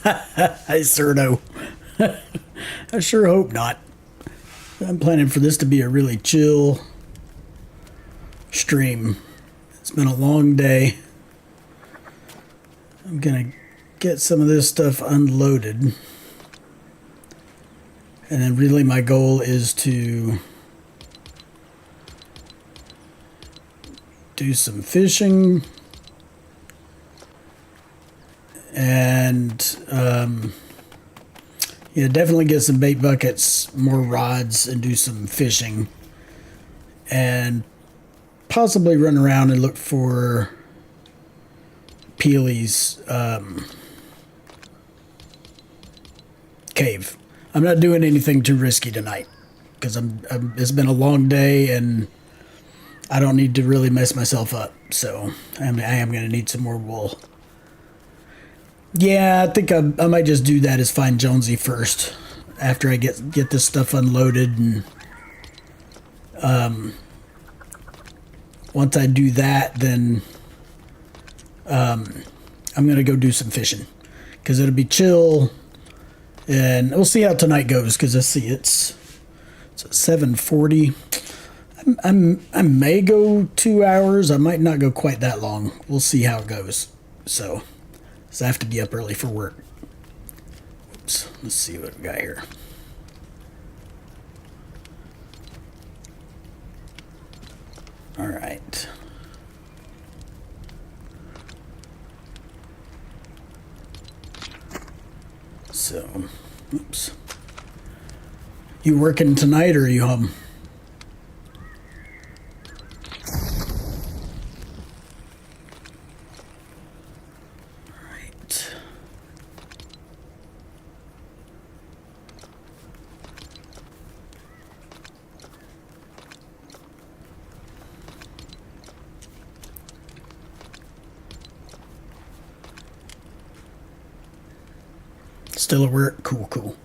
I sure know. I sure hope not. I'm planning for this to be a really chill stream. It's been a long day. I'm gonna get some of this stuff unloaded. And then really my goal is to do some fishing and yeah, definitely get some bait buckets, more rods, and do some fishing, and possibly run around and look for Peely's cave. I'm not doing anything too risky tonight because it's been a long day and I don't need to really mess myself up. So I am going to need some more wool. Yeah, I think I might just do that, is find Jonesy first after I get this stuff unloaded, and once I do that, then I'm gonna go do some fishing because it'll be chill, and we'll see how tonight goes. Because let's see, it's 7:40. I may go 2 hours. I might not go quite that long. We'll see how it goes. So I have to be up early for work. Oops. Let's see what we got here. All right. So, oops. You working tonight or are you home? Still at work? Cool.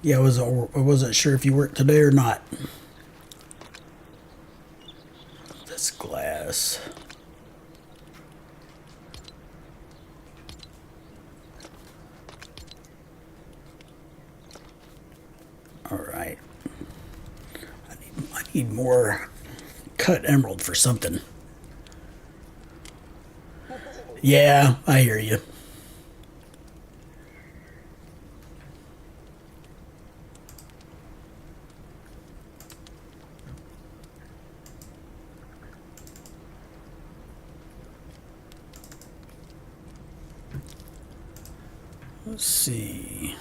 Yeah, I wasn't sure if you worked today or not. This glass. All right. I need more cut emerald for something. Yeah, I hear you. Let's see.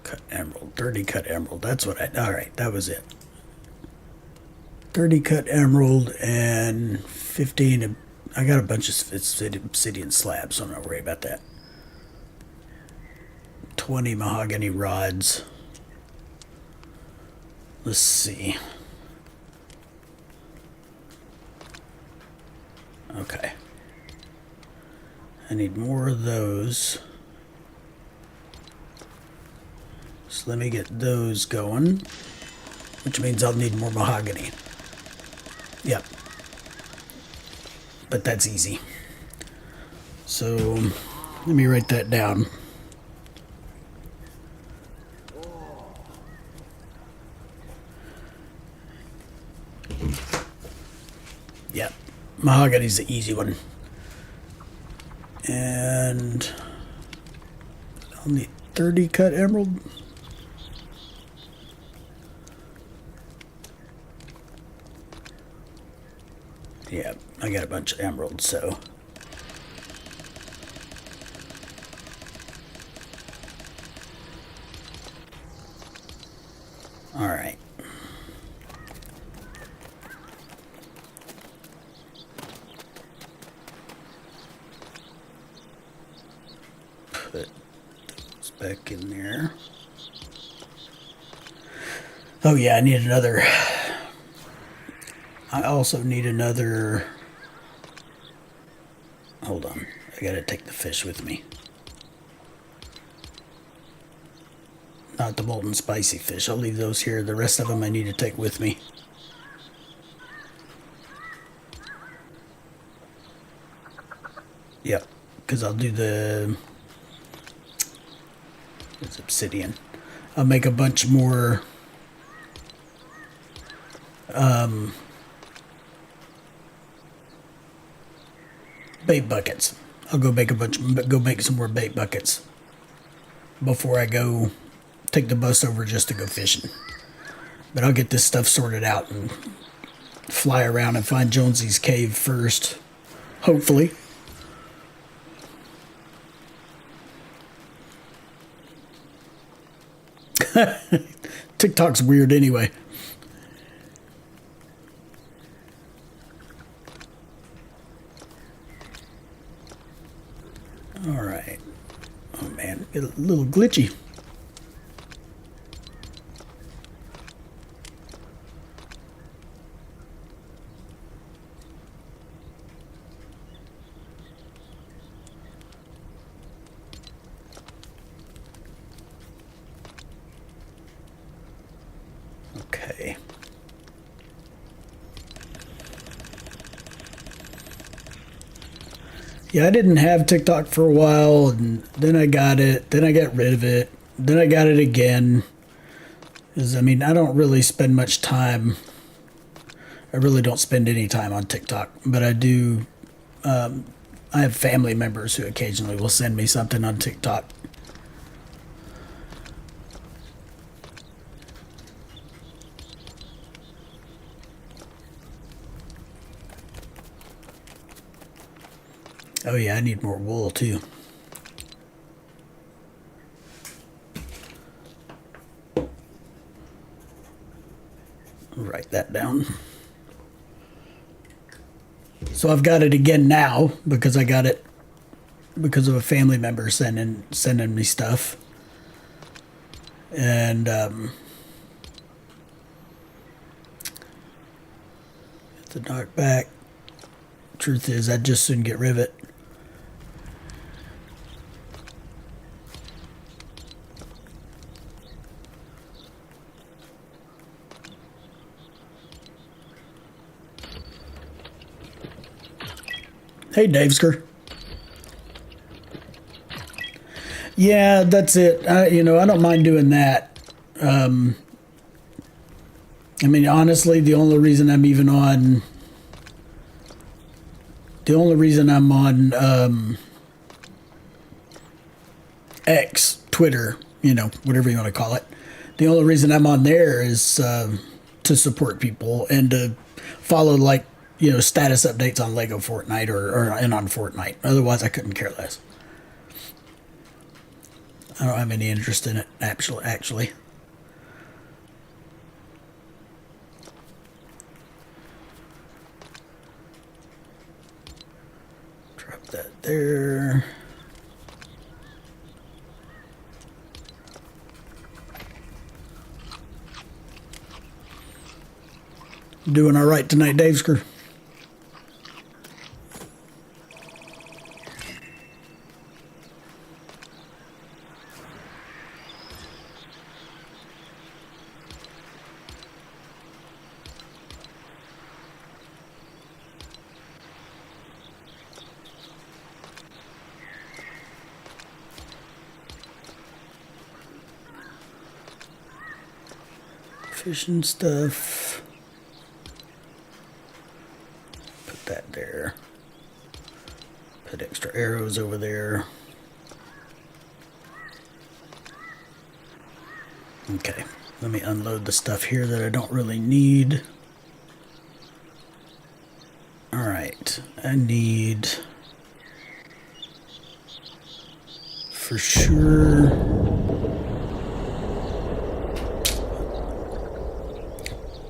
Cut emerald, 30 cut emerald. That's what all right, that was it. 30 cut emerald and 15. I got a bunch of obsidian slabs, so I'm not worried about that. 20 mahogany rods. Let's see. Okay. I need more of those. So let me get those going, which means I'll need more mahogany. Yep. But that's easy. So let me write that down. Yep. Mahogany's the easy one. And I'll need 30 cut emerald. Yeah, I got a bunch of emeralds, so. All right. Put those back in there. Oh yeah, I need another. I also need another. Hold on, I gotta take the fish with me. Not the molten spicy fish. I'll leave those here. The rest of them I need to take with me. Yep, because I'll do the... It's obsidian. I'll make a bunch more... bait buckets. I'll go make some more bait buckets before I go take the bus over just to go fishing. But I'll get this stuff sorted out and fly around and find Jonesy's cave first. Hopefully. TikTok's weird anyway. All right. Oh man, get a little glitchy. Okay. Yeah, I didn't have TikTok for a while, and then I got it, then I got rid of it, then I got it again. I mean, I don't really spend much time. I really don't spend any time on TikTok, but I do. I have family members who occasionally will send me something on TikTok. Oh yeah, I need more wool too. Write that down. So I've got it again now because I got it because of a family member sending me stuff. And the knock back. Truth is, I'd just soon get rid of it. Hey, Davesker. Yeah, that's it. I don't mind doing that. I mean, honestly, the only reason I'm on X, Twitter, whatever you want to call it. The only reason I'm on there is to support people and to follow, status updates on Lego Fortnite and on Fortnite. Otherwise, I couldn't care less. I don't have any interest in it, actually. Drop that there. Doing all right tonight, Davesker? Fishing stuff. Put that there. Put extra arrows over there. Okay, let me unload the stuff here that I don't really need. All right, I need for sure.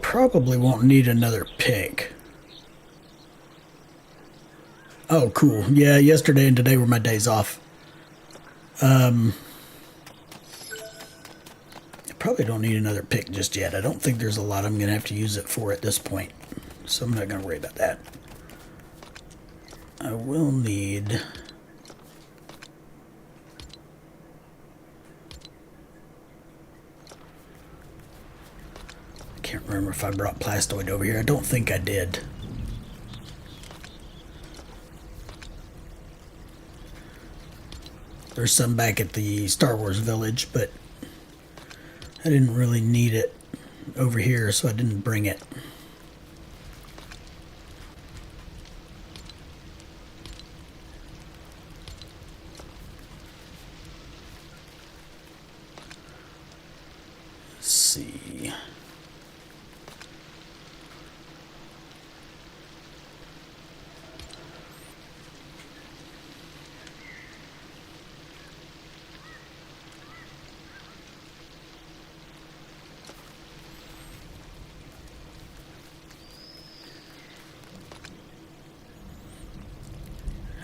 Probably won't need another pick. Oh, cool. Yeah, yesterday and today were my days off. I probably don't need another pick just yet. I don't think there's a lot I'm going to have to use it for at this point. So I'm not going to worry about that. I will need... Can't remember if I brought plastoid over here. I don't think I did. There's some back at the Star Wars Village, but I didn't really need it over here, so I didn't bring it. Let's see.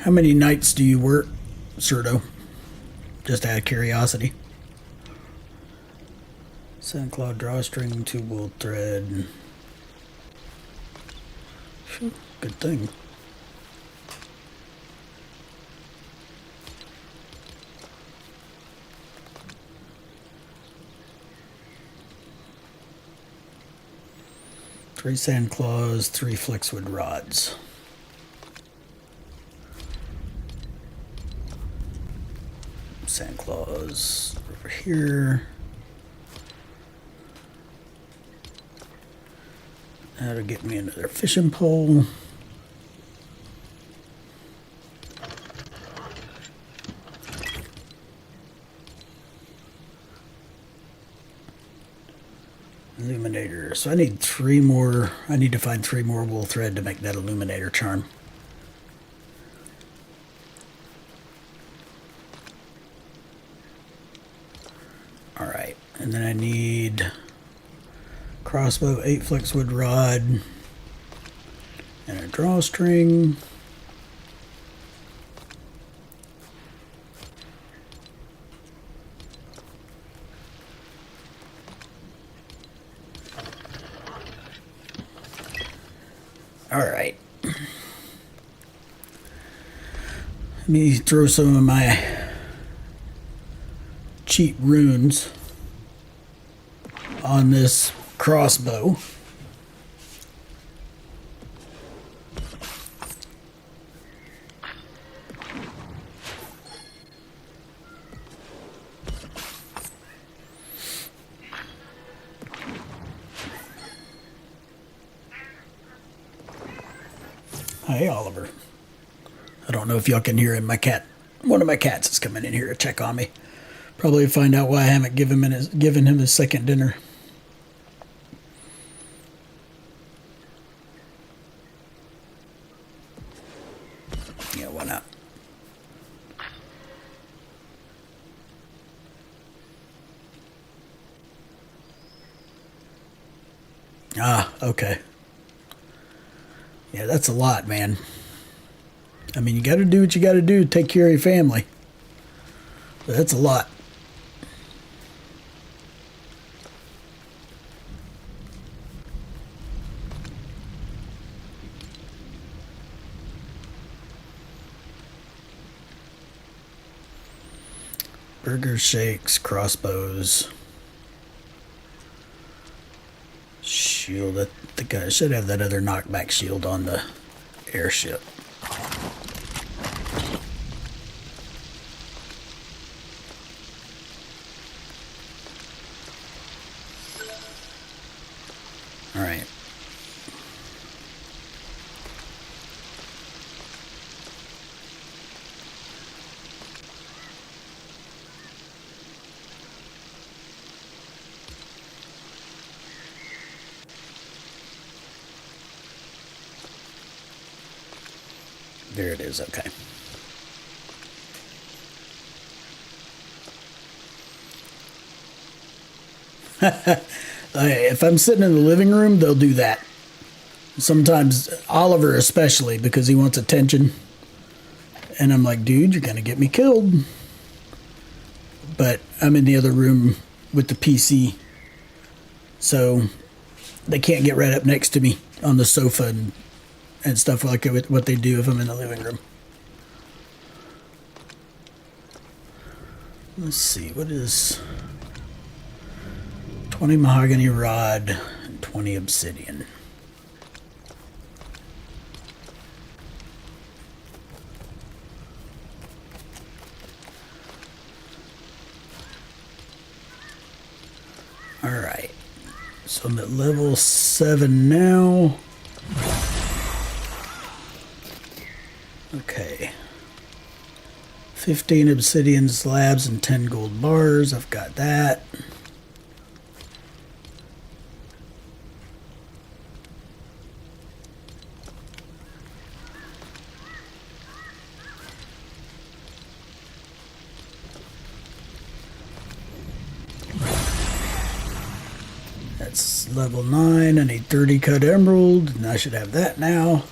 How many nights do you work, Cerdo? Just out of curiosity. Sandclaw drawstring, 2 wool thread. Phew, good thing. Three sandclaws, 3 flexwood rods. Sandclaws over here. That'll get me another fishing pole. Illuminator. So I need 3 more. I need to find 3 more wool thread to make that illuminator charm. Alright, and then I need crossbow, 8 flexwood rod, and a drawstring. Alright. Let me throw some of my cheap runes on this crossbow. Hey, Oliver. I don't know if y'all can hear him. My cat, one of my cats is coming in here to check on me. Probably find out why I haven't given him his second dinner. Yeah, why not? Ah, okay. Yeah, that's a lot, man. I mean, you got to do what you got to do to take care of your family. But that's a lot. Burger shakes, crossbows, shield. I think I should have that other knockback shield on the airship. All right. There it is, okay. If I'm sitting in the living room, they'll do that. Sometimes, Oliver especially, because he wants attention. And I'm like, dude, you're going to get me killed. But I'm in the other room with the PC. So they can't get right up next to me on the sofa and stuff like what they do if I'm in the living room. Let's see, what is 20 mahogany rod and 20 obsidian. All right. So I'm at level 7 now. Okay. 15 obsidian slabs and 10 gold bars. I've got that. That's level 9. I need 30 cut emerald, and I should have that now.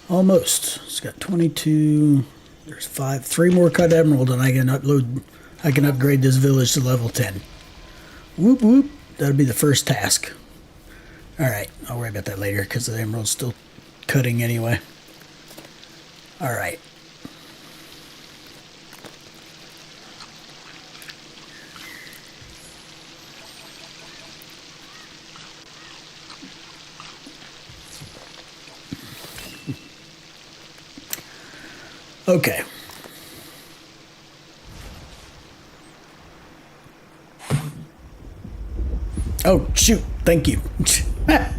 Almost. It's got 22. There's 3 more cut emerald, and I can upgrade this village to level 10. Whoop whoop. That'll be the first task. Alright, I'll worry about that later because the emerald's still cutting anyway. Alright. Okay. Oh, shoot. Thank you. I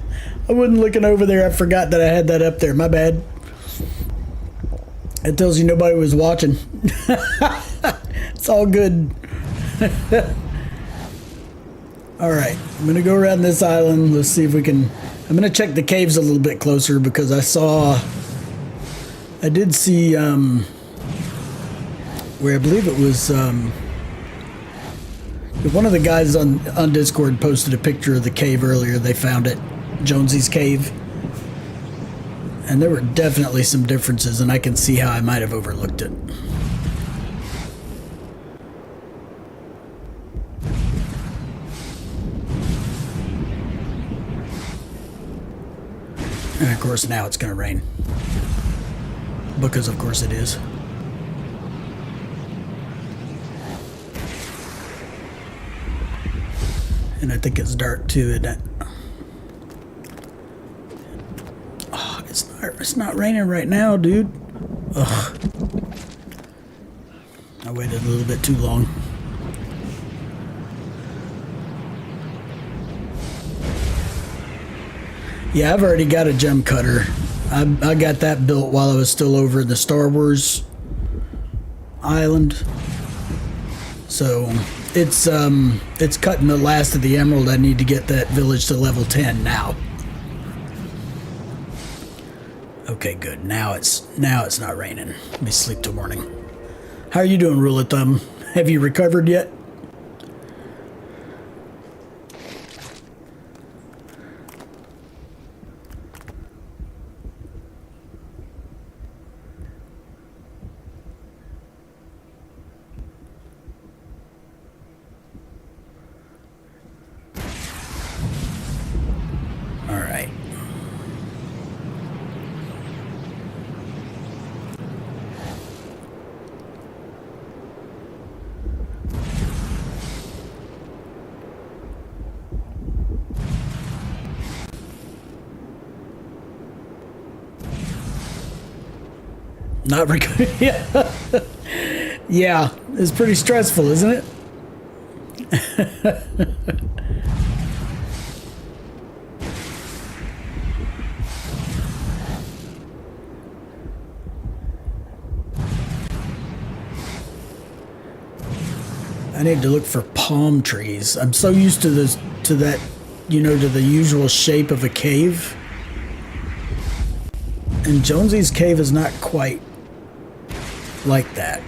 wasn't looking over there. I forgot that I had that up there. My bad. It tells you nobody was watching. It's all good. All right. I'm going to go around this island. Let's see if we can... I'm going to check the caves a little bit closer because I did see where I believe it was one of the guys on Discord posted a picture of the cave earlier. They found it, Jonesy's cave, and there were definitely some differences, and I can see how I might have overlooked it. And of course now it's going to rain. Because of course it is. And I think it's dark too, isn't it? Oh, it's not raining right now, dude. Ugh. I waited a little bit too long. Yeah, I've already got a gem cutter. I got that built while I was still over in the Star Wars island. So it's cutting the last of the emerald. I need to get that village to level 10 now. Okay, good. Now it's not raining. Let me sleep till morning. How are you doing, Rule of Thumb? Have you recovered yet? Not yeah. Yeah, it's pretty stressful, isn't it? I need to look for palm trees. I'm so used to this, to that, you know, to the usual shape of a cave. And Jonesy's cave is not quite like that.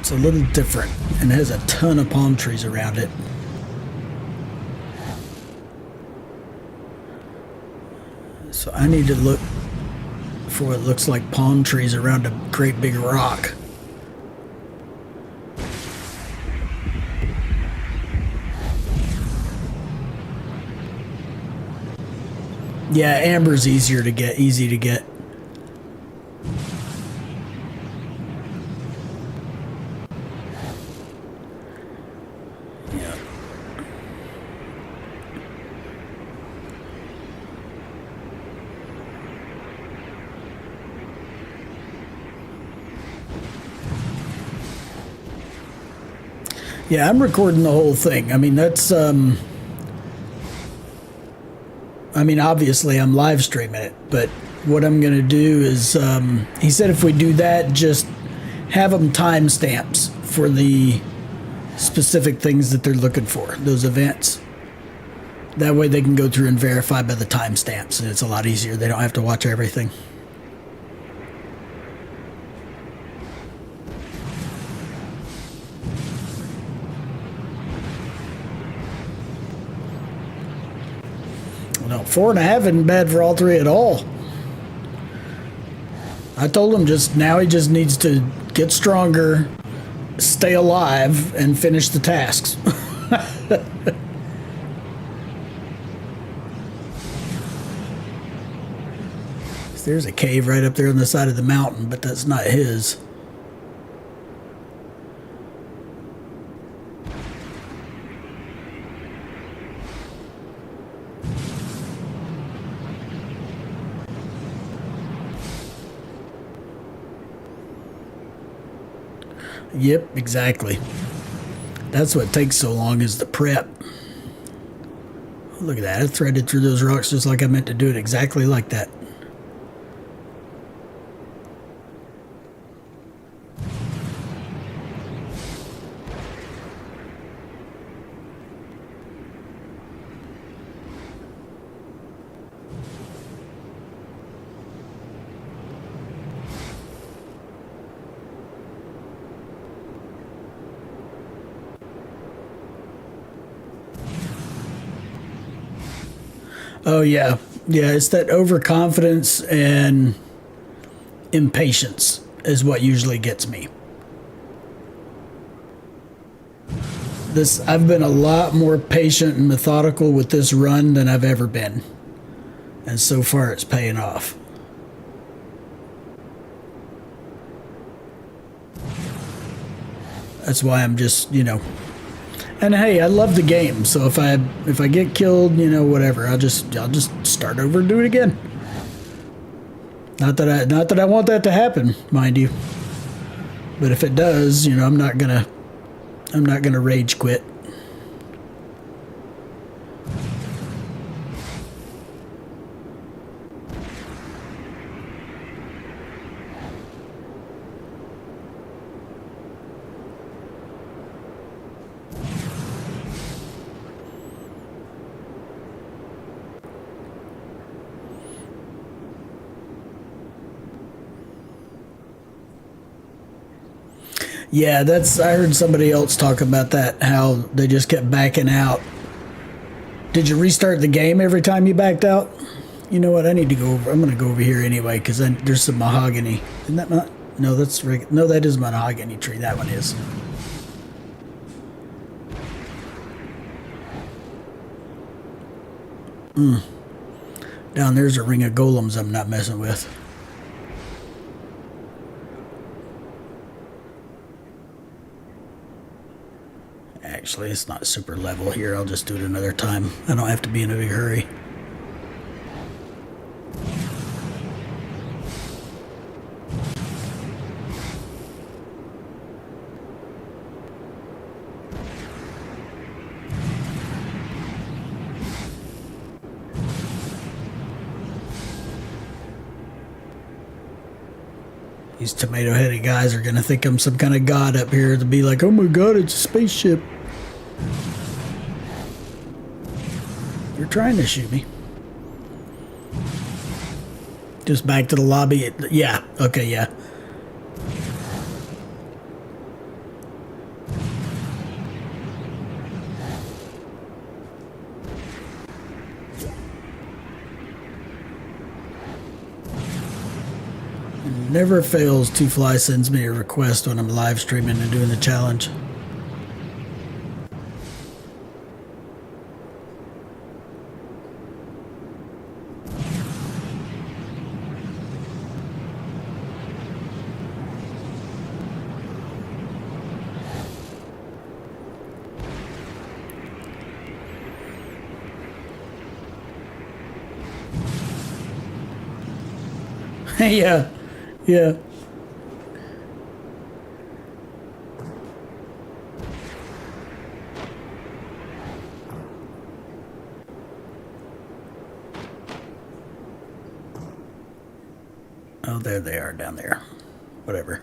It's a little different and has a ton of palm trees around it. So I need to look for what looks like palm trees around a great big rock. Yeah, amber's easy to get. Yeah, I'm recording the whole thing. I mean, that's, I mean, obviously I'm live streaming it, but what I'm going to do is, he said if we do that, just have them timestamps for the specific things that they're looking for, those events. That way they can go through and verify by the timestamps, and it's a lot easier. They don't have to watch everything. No, 4.5 isn't bad for all three at all. I told him just now he just needs to get stronger, stay alive, and finish the tasks. There's a cave right up there on the side of the mountain, but that's not his. Yep, exactly. That's what takes so long is the prep. Look at that. I threaded through those rocks just like I meant to do it, exactly like that. Oh, yeah. Yeah, it's that overconfidence and impatience is what usually gets me. I've been a lot more patient and methodical with this run than I've ever been. And so far it's paying off. That's why I'm just, you know. And hey, I love the game, so if I get killed, you know, whatever, I'll just start over and do it again. Not that I want that to happen, mind you. But if it does, you know, I'm not gonna rage quit. Yeah, I heard somebody else talk about that, how they just kept backing out. Did you restart the game every time you backed out? You know what, I need to go over, I'm going to go over here anyway, because there's some mahogany. Isn't that, no, no, that is mahogany tree, that one is. Down there's a ring of golems I'm not messing with. Actually, it's not super level here. I'll just do it another time. I don't have to be in a big hurry. These tomato-headed guys are going to think I'm some kind of god up here to be like, oh my god, it's a spaceship. You're trying to shoot me. Just back to the lobby. Yeah, okay, yeah. Never fails, Two Fly sends me a request when I'm live streaming and doing the challenge. Yeah. Yeah. I Oh, there they are down there. Whatever.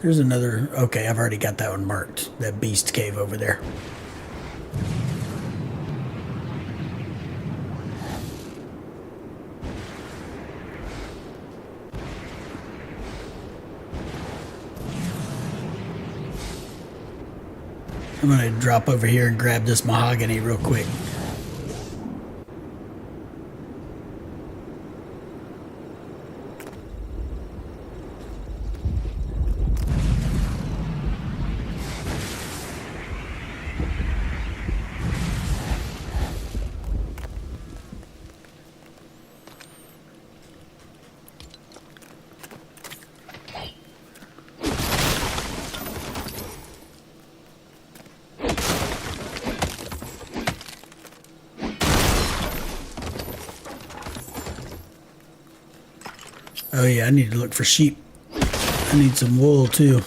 There's another. Okay, I've already got that one marked. That beast cave over there. I'm going to drop over here and grab this mahogany real quick. Oh yeah, I need to look for sheep. I need some wool too.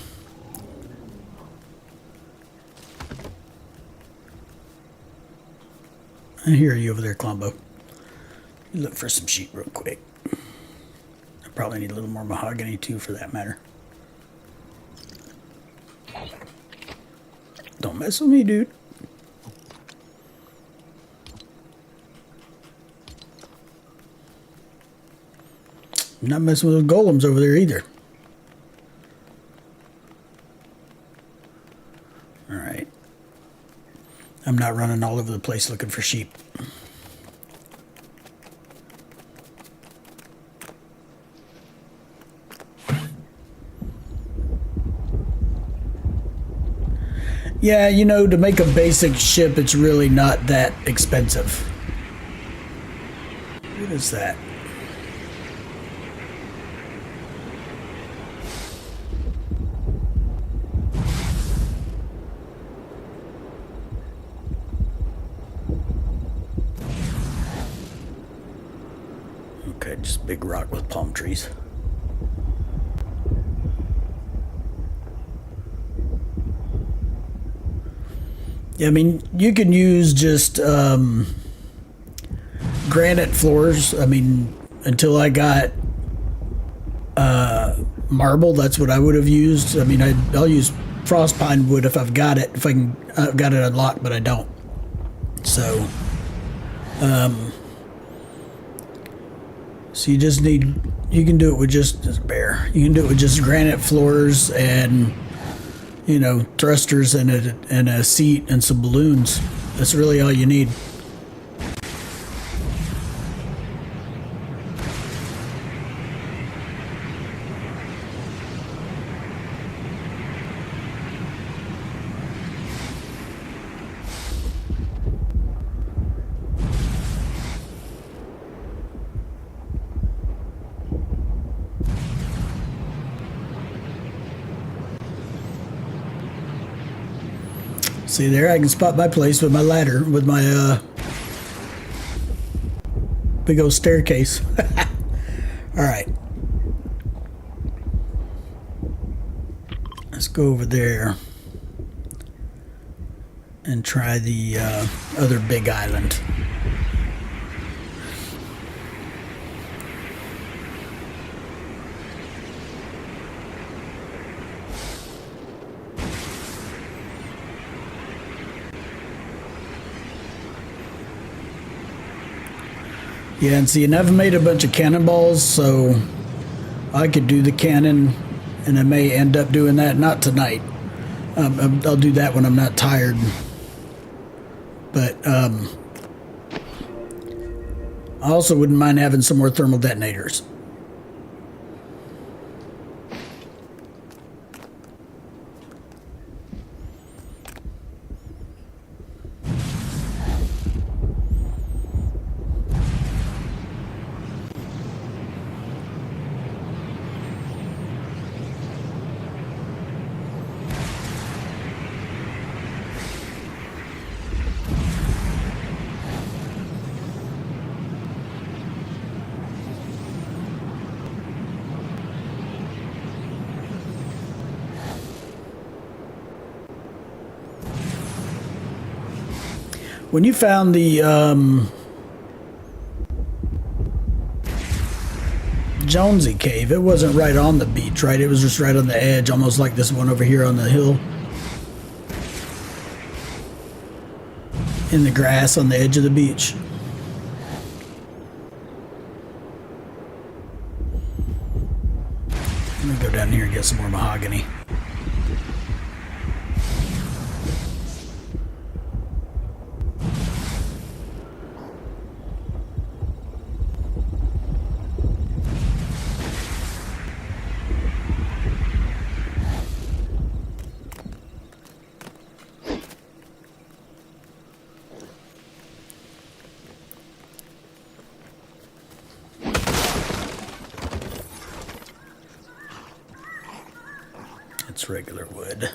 I hear you over there, Klombo. You look for some sheep real quick. I probably need a little more mahogany too, for that matter. Don't mess with me, dude. I'm not messing with those golems over there either. Alright. I'm not running all over the place looking for sheep. Yeah, you know, to make a basic ship, it's really not that expensive. What is that? Okay, just a big rock with palm trees. Yeah, I mean, you can use just granite floors. I mean, until I got marble, that's what I would have used. I mean, I'll use frost pine wood if I've got it, if I can. I've got it unlocked, but I don't. So, so you just need. You can do it with just as bear. You can do it with just granite floors and, you know, thrusters and a seat and some balloons. That's really all you need. See there, I can spot my place with my ladder, with my big old staircase. All right. Let's go over there and try the other big island. Yeah, and see, and I've made a bunch of cannonballs, so I could do the cannon, and I may end up doing that, not tonight. I'll do that when I'm not tired. But I also wouldn't mind having some more thermal detonators. When you found the Jonesy cave, it wasn't right on the beach, right? It was just right on the edge, almost like this one over here on the hill. In the grass on the edge of the beach. I'm gonna go down here and get some more mahogany. It's regular wood.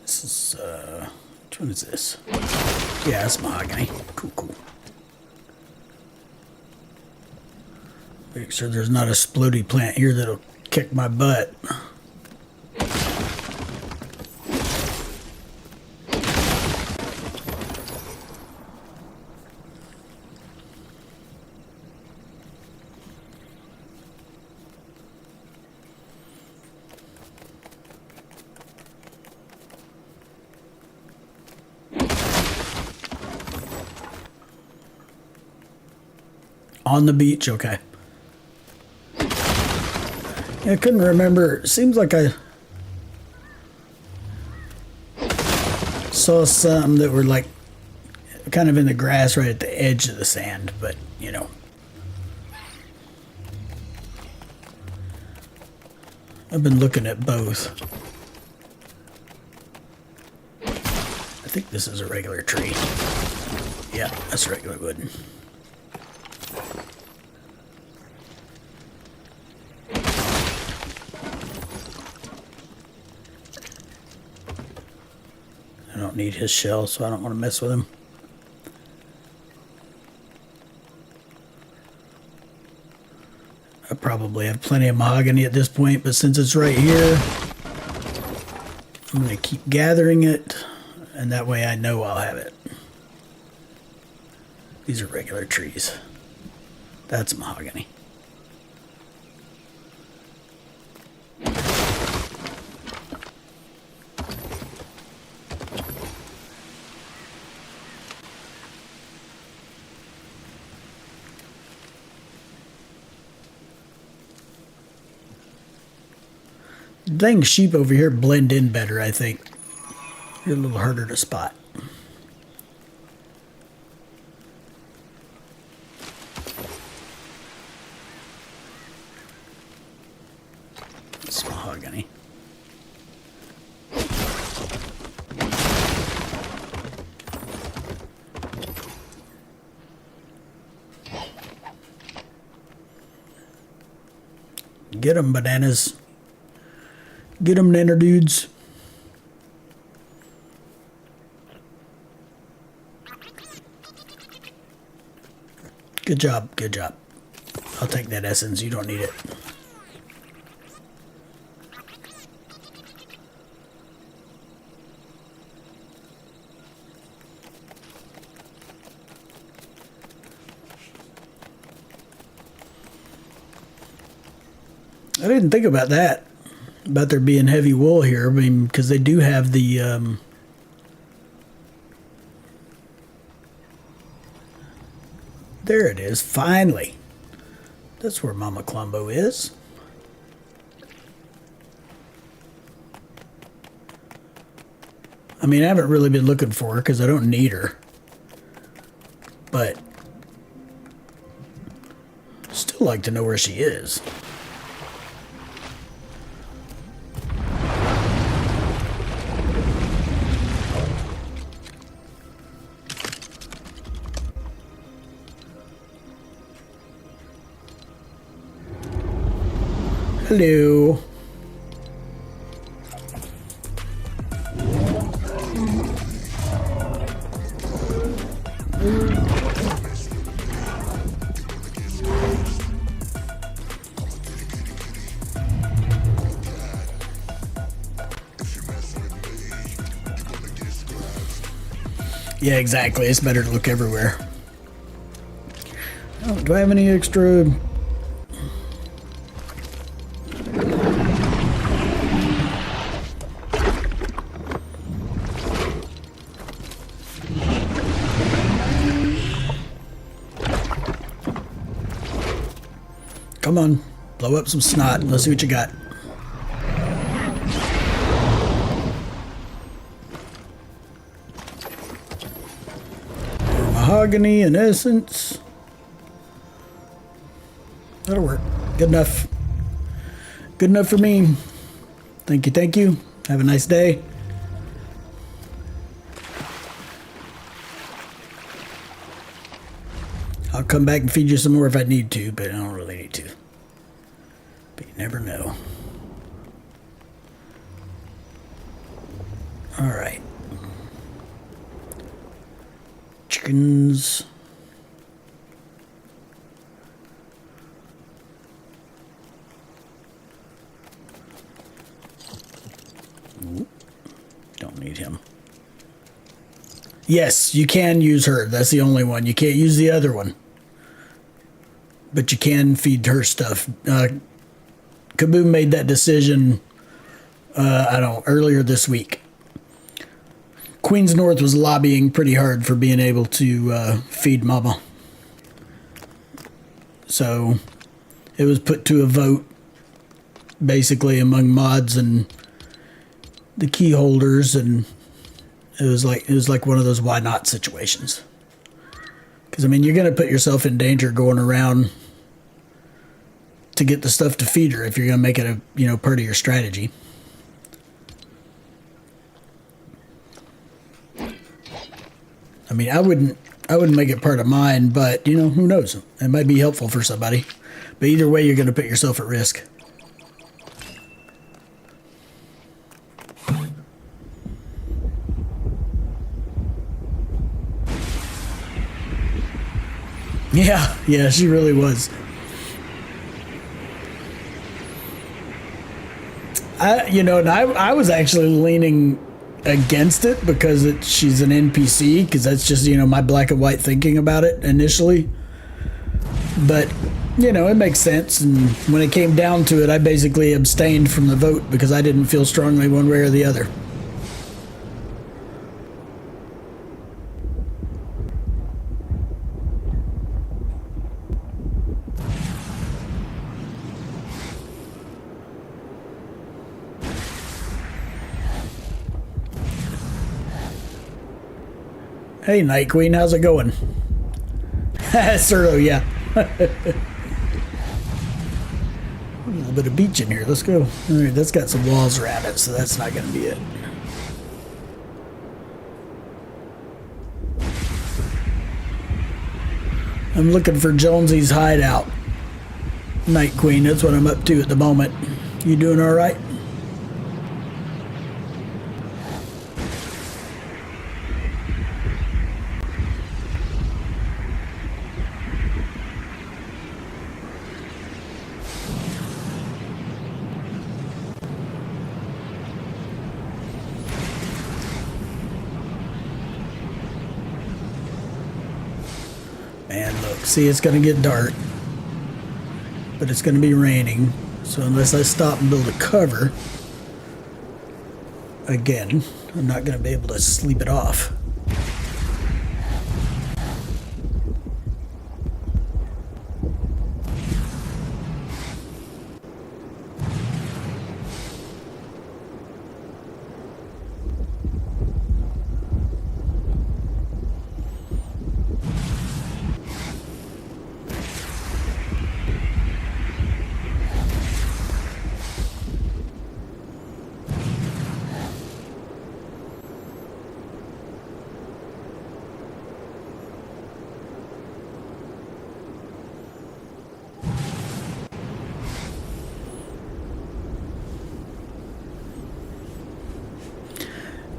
This is, which one is this? Yeah, it's mahogany. Cool, cool. Make sure there's not a splody plant here that'll kick my butt. On the beach, okay. Yeah, I couldn't remember. It seems like I saw some that were like kind of in the grass right at the edge of the sand, but you know. I've been looking at both. I think this is a regular tree. Yeah, that's regular wood. I don't need his shell, so I don't want to mess with him. I probably have plenty of mahogany at this point, but since it's right here, I'm going to keep gathering it, and that way I know I'll have it. These are regular trees. That's mahogany. Dang, sheep over here blend in better, I think. You're a little harder to spot. It's mahogany. Get 'em, bananas. Get them, nanner dudes. Good job, good job. I'll take that essence, you don't need it. I didn't think about that. About there being heavy wool here. I mean, because they do have the there it is, finally. That's where Momma Klombo is. I mean, I haven't really been looking for her because I don't need her. But still like to know where she is. Hello. Yeah, exactly. It's better to look everywhere. Oh, do I have any extra? Come on, blow up some snot. Let's see what you got. Mahogany and essence. That'll work. Good enough. Good enough for me. Thank you, thank you. Have a nice day. I'll come back and feed you some more if I need to, but I don't really need to. But you never know. All right. Chickens. Ooh, don't need him. Yes, you can use her. That's the only one. You can't use the other one. But you can feed her stuff. Kaboom made that decision, earlier this week. Queens North was lobbying pretty hard for being able to feed Mama. So it was put to a vote, basically among mods and the key holders, and it was like one of those why not situations. Because I mean, you're going to put yourself in danger going around to get the stuff to feed her if you're going to make it a part of your strategy. I mean, I wouldn't make it part of mine, but who knows? It might be helpful for somebody. But either way, you're going to put yourself at risk. Yeah, she really was. I was actually leaning against it because she's an NPC, because that's just my black and white thinking about it initially. But it makes sense, and when it came down to it, I basically abstained from the vote because I didn't feel strongly one way or the other. Hey, Night Queen, how's it going? Serto, yeah. A little bit of beach in here. Let's go. All right, that's got some walls around it, so that's not going to be it. I'm looking for Jonesy's hideout. Night Queen, that's what I'm up to at the moment. You doing all right? And look, see, it's going to get dark, but it's going to be raining. So unless I stop and build a cover, again, I'm not going to be able to sleep it off.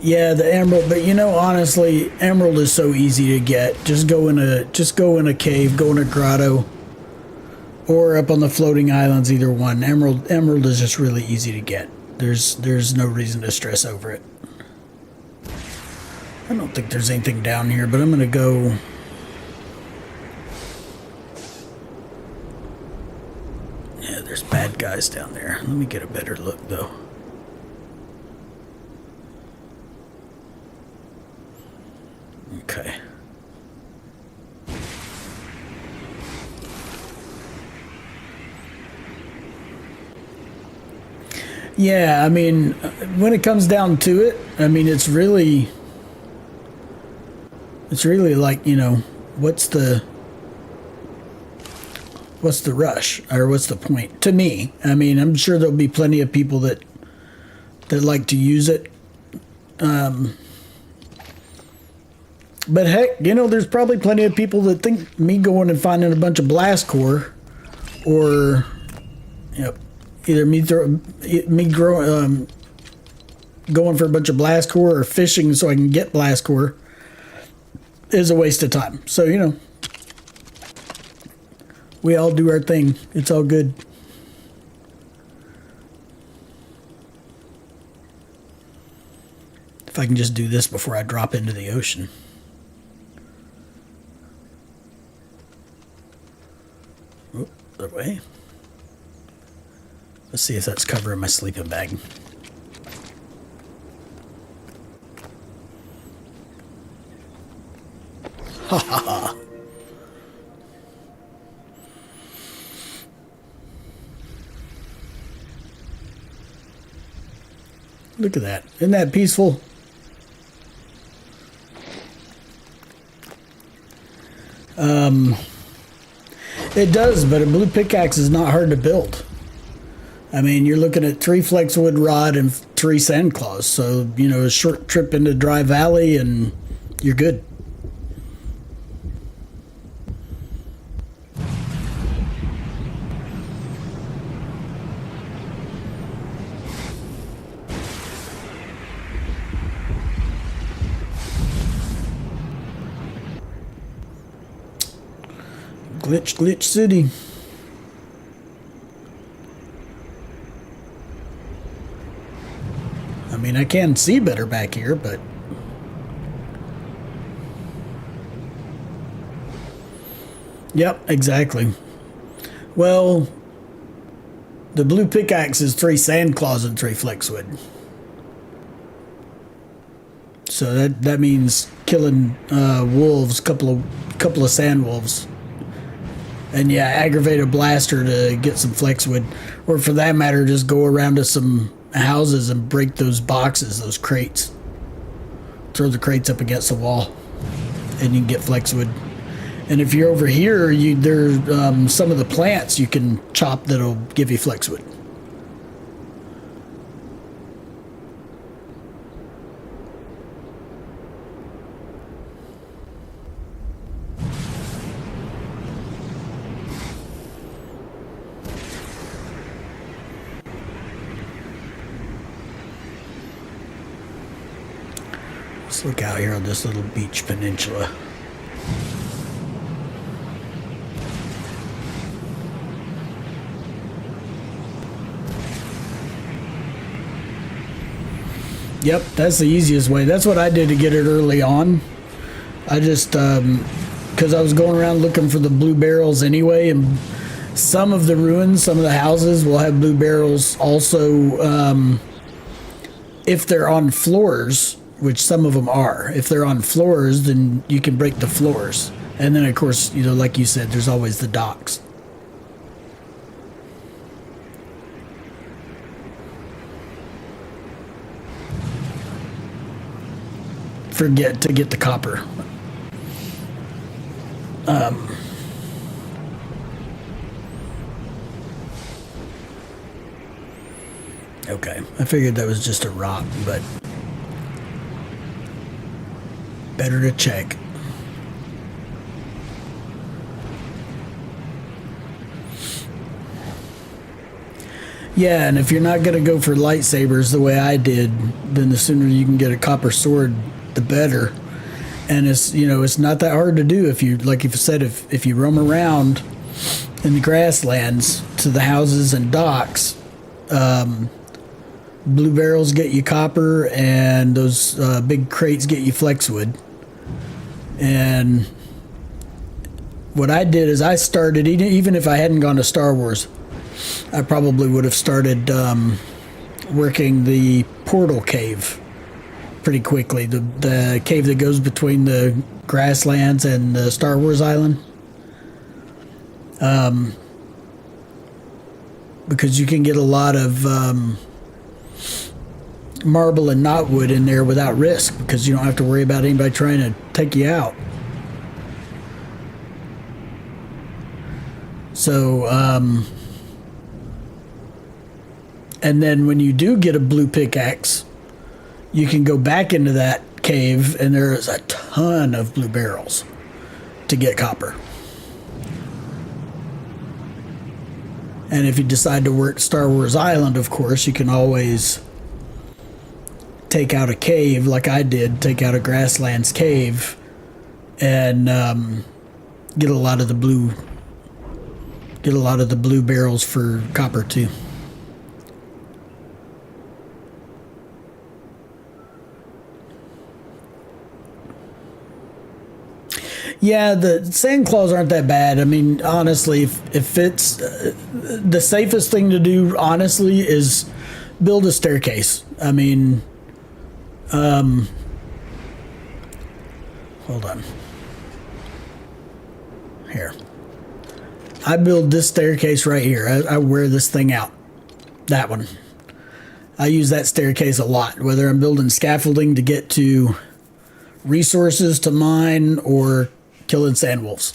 Yeah, the emerald, but honestly, emerald is so easy to get. Just go in a cave, go in a grotto, or up on the floating islands, either one. Emerald is just really easy to get. There's no reason to stress over it. I don't think there's anything down here, but I'm gonna go. Yeah, there's bad guys down there. Let me get a better look though. Okay. Yeah, I mean, when it comes down to it, I mean, it's really like, you know, what's the rush, or what's the point to me? I mean, I'm sure there'll be plenty of people that like to use it. But heck, you know, there's probably plenty of people that think me going and finding a bunch of blast core, or, you know, either going for a bunch of blast core or fishing so I can get blast core is a waste of time. So, you know, we all do our thing. It's all good. If I can just do this before I drop into the ocean. Oh, other way. Let's see if that's covering my sleeping bag. Ha ha ha. Look at that. Isn't that peaceful? It does, but a blue pickaxe is not hard to build. I mean, you're looking at 3 flexwood rod and 3 sand claws. So, you know, a short trip into Dry Valley and you're good. Glitch City. I mean, I can see better back here, but yep, exactly. Well, the blue pickaxe is 3 sand claws and 3 flexwood. So that means killing wolves, couple of sand wolves. And yeah, aggravate a blaster to get some flexwood. Or for that matter, just go around to some houses and break those boxes, those crates. Throw the crates up against the wall and you can get flexwood. And if you're over here, there's some of the plants you can chop that'll give you flexwood. Let's look out here on this little beach peninsula. Yep, that's the easiest way. That's what I did to get it early on. I just, because I was going around looking for the blue barrels anyway, and some of the ruins, some of the houses will have blue barrels also, if they're on floors, which some of them are. If they're on floors, then you can break the floors. And then, of course, you know, like you said, there's always the docks. Forget to get the copper. Okay, I figured that was just a rock, but better to check. Yeah, and if you're not going to go for lightsabers the way I did, then the sooner you can get a copper sword, the better. And it's, you know, it's not that hard to do if you, like you said, if you roam around in the grasslands to the houses and docks, Blue barrels get you copper, and those big crates get you flexwood. And what I did is I started, even if I hadn't gone to Star Wars, I probably would have started working the portal cave pretty quickly. The cave that goes between the grasslands and the Star Wars island. Because you can get a lot of marble and knotwood in there without risk, because you don't have to worry about anybody trying to take you out. So, and then when you do get a blue pickaxe, you can go back into that cave, and there is a ton of blue barrels to get copper. And if you decide to work Star Wars Island, of course, you can always take out a cave like I did, take out a grasslands cave, and get a lot of the blue barrels for copper too. Yeah, the sand claws aren't that bad. I mean, honestly, if it's the safest thing to do, honestly, is build a staircase. I mean, hold on. Here. I build this staircase right here. I wear this thing out. That one. I use that staircase a lot, whether I'm building scaffolding to get to resources to mine or killing sand wolves,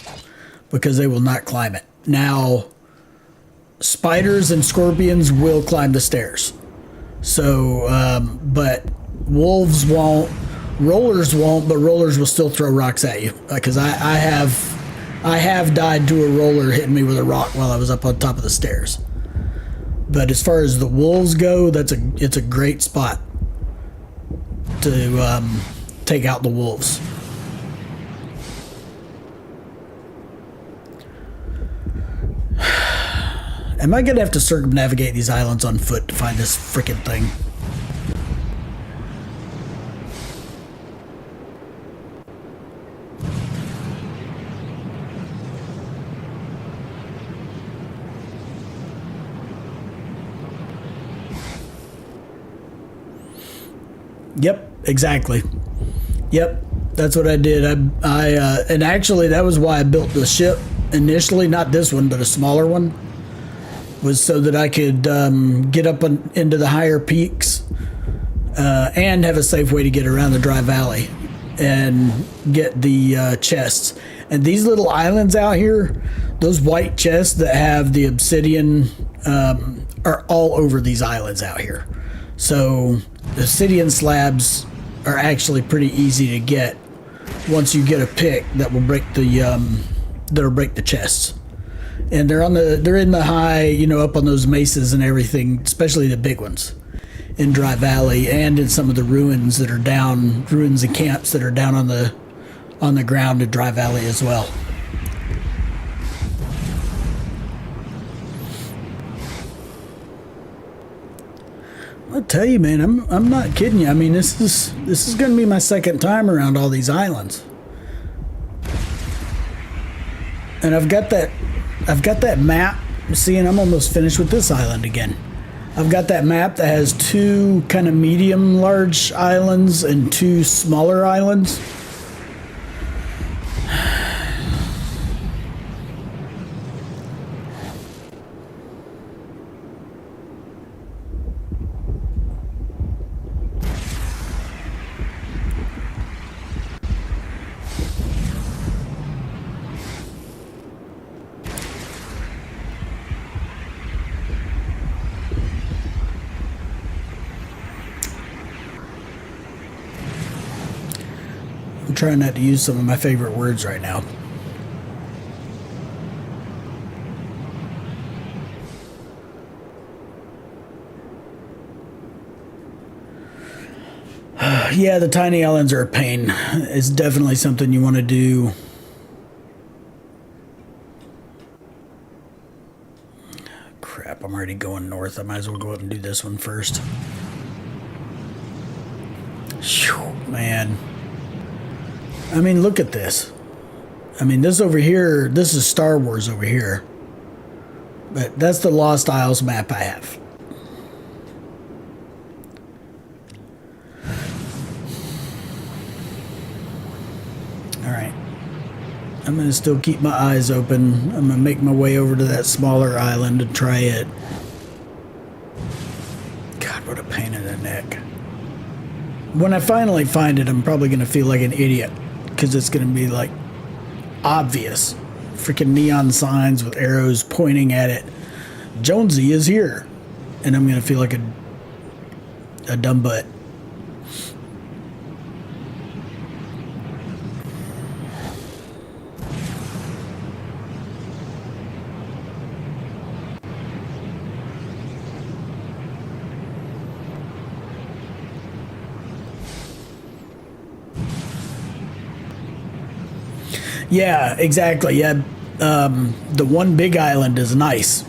because they will not climb it. Now, spiders and scorpions will climb the stairs. So, but wolves won't, rollers won't, but rollers will still throw rocks at you. Because I have died to a roller hitting me with a rock while I was up on top of the stairs. But as far as the wolves go, it's a great spot to take out the wolves. Am I gonna have to circumnavigate these islands on foot to find this frickin' thing? Yep, exactly. Yep, that's what I did. And actually that was why I built the ship initially, not this one, but a smaller one, was so that I could get up into the higher peaks and have a safe way to get around the dry valley and get the chests. And these little islands out here, those white chests that have the obsidian are all over these islands out here. So the obsidian slabs are actually pretty easy to get once you get a pick that will break that'll break the chests. And they're in the high, you know, up on those mesas and everything, especially the big ones in Dry Valley, and in some of the ruins that are down, ruins and camps that are down on the ground in Dry Valley as well. I'll tell you, man, I'm not kidding you. I mean, this is going to be my second time around all these islands, and I've got that map. See, and I'm almost finished with this island again. I've got that map that has two kind of medium large islands and two smaller islands. I'm trying not to use some of my favorite words right now. Yeah, the tiny islands are a pain. It's definitely something you want to do. Crap, I'm already going north. I might as well go up and do this one first. man. I mean, look at this. I mean, this over here, this is Star Wars over here. But that's the Lost Isles map I have. Alright. I'm going to still keep my eyes open. I'm going to make my way over to that smaller island and try it. God, what a pain in the neck. When I finally find it, I'm probably going to feel like an idiot. Because it's going to be like obvious. Freaking neon signs with arrows pointing at it. Jonesy is here. And I'm going to feel like a dumb butt. Yeah, exactly. Yeah, the one big island is nice,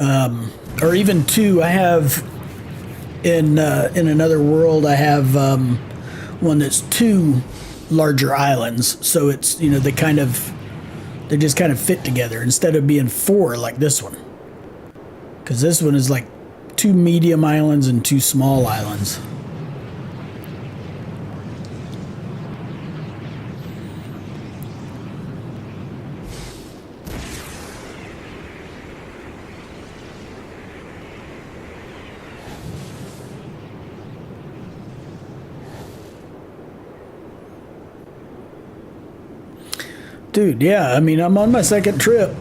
or even two. I have in another world. I have one that's two larger islands. So it's, you know, they just kind of fit together instead of being four like this one. Because this one is like two medium islands and two small islands. Dude, yeah, I mean, I'm on my second trip.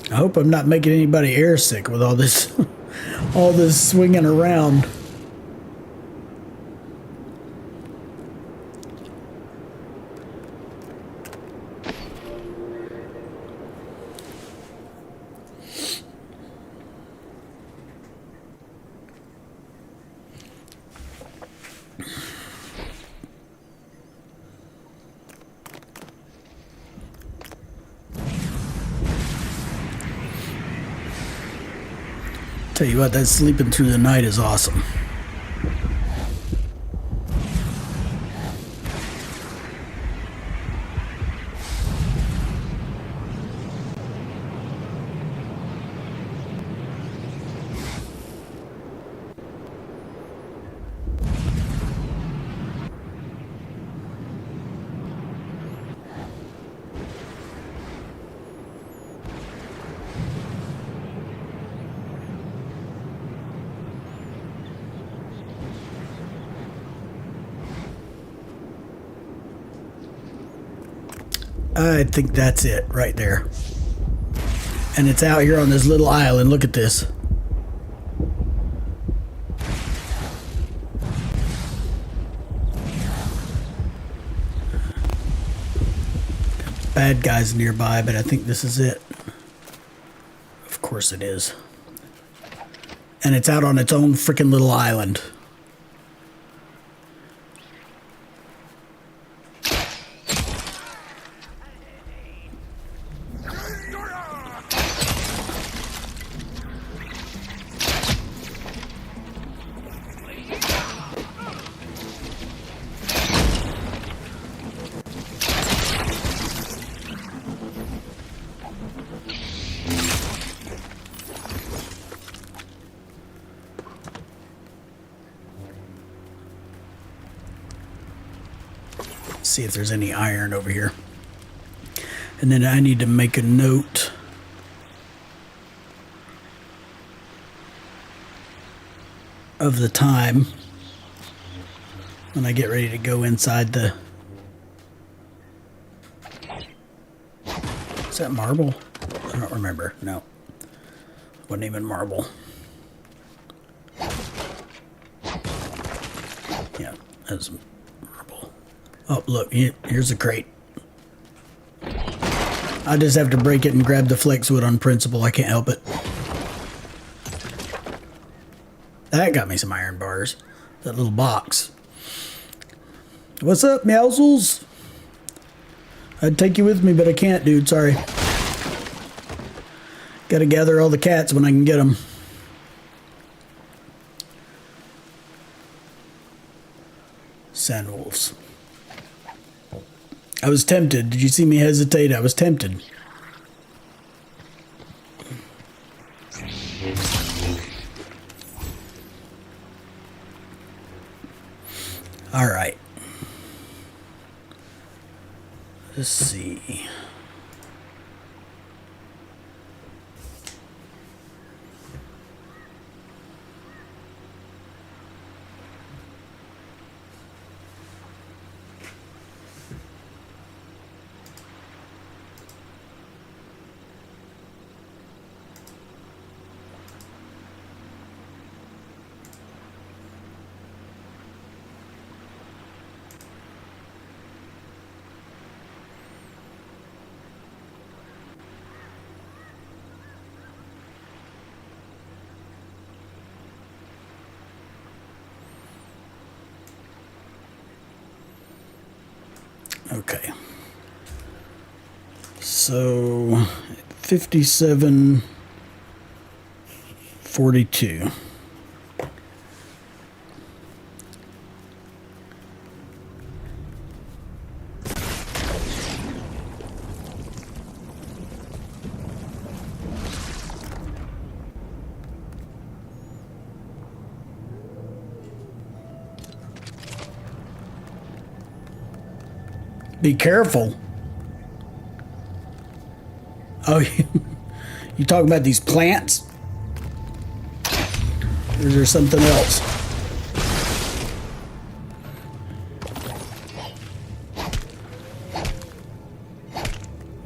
I hope I'm not making anybody airsick with all this all this swinging around. Tell you what, that sleeping through the night is awesome. I think that's it right there. And it's out here on this little island. Look at this. Bad guys nearby, but I think this is it. Of course it is. And it's out on its own freaking little island. See if there's any iron over here. And then I need to make a note of the time when I get ready to go inside the... Is that marble? I don't remember. No. Wasn't even marble. Yeah, that's marble. Oh, look, here's a crate. I just have to break it and grab the flex wood on principle. I can't help it. That got me some iron bars. That little box. What's up, meowsles? I'd take you with me, but I can't, dude. Sorry. Gotta gather all the cats when I can get them. Sandwolves. I was tempted. Did you see me hesitate? I was tempted. All right. Let's see. Okay. So 57:42. Be careful. Oh, you talking about these plants? Or is there something else?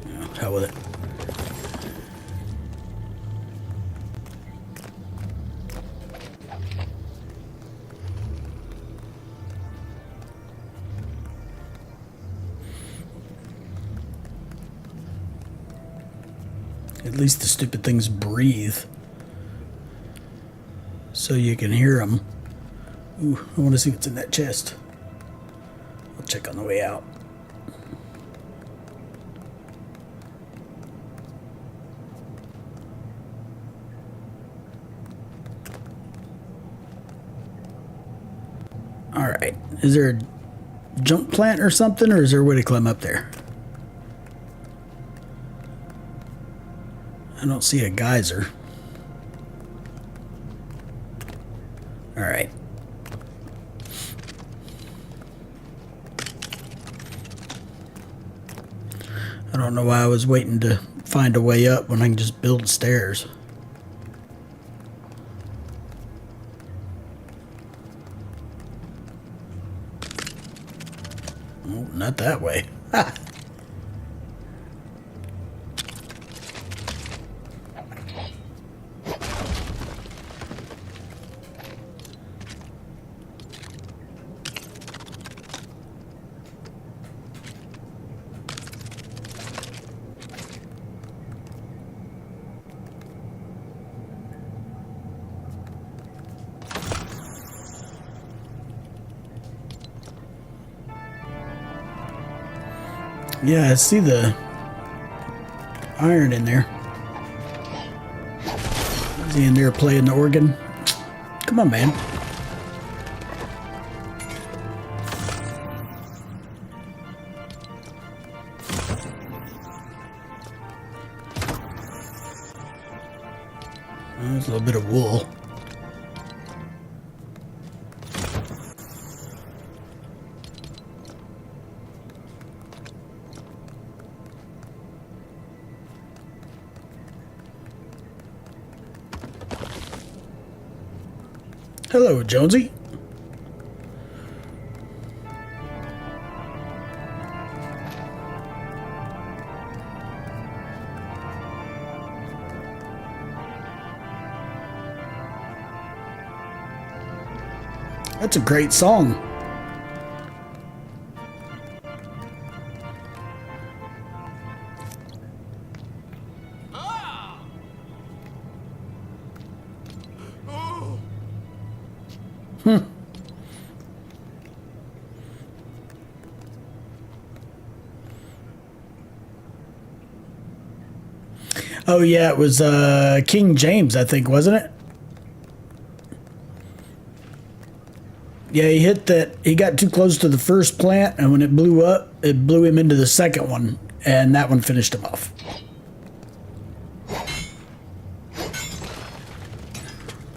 Oh, hell with it. At least the stupid things breathe. So you can hear them. Ooh, I want to see what's in that chest. I'll check on the way out. Alright. Is there a jump plant or something, or is there a way to climb up there? I don't see a geyser. Alright. I don't know why I was waiting to find a way up when I can just build stairs. Oh, not that way. Ha! Yeah, I see the iron in there. Is he in there playing the organ? Come on, man. There's a little bit of wool. Hello, Jonesy. That's a great song. Oh yeah, it was King James, I think, wasn't it? Yeah, he hit that. He got too close to the first plant, and when it blew up, it blew him into the second one, and that one finished him off.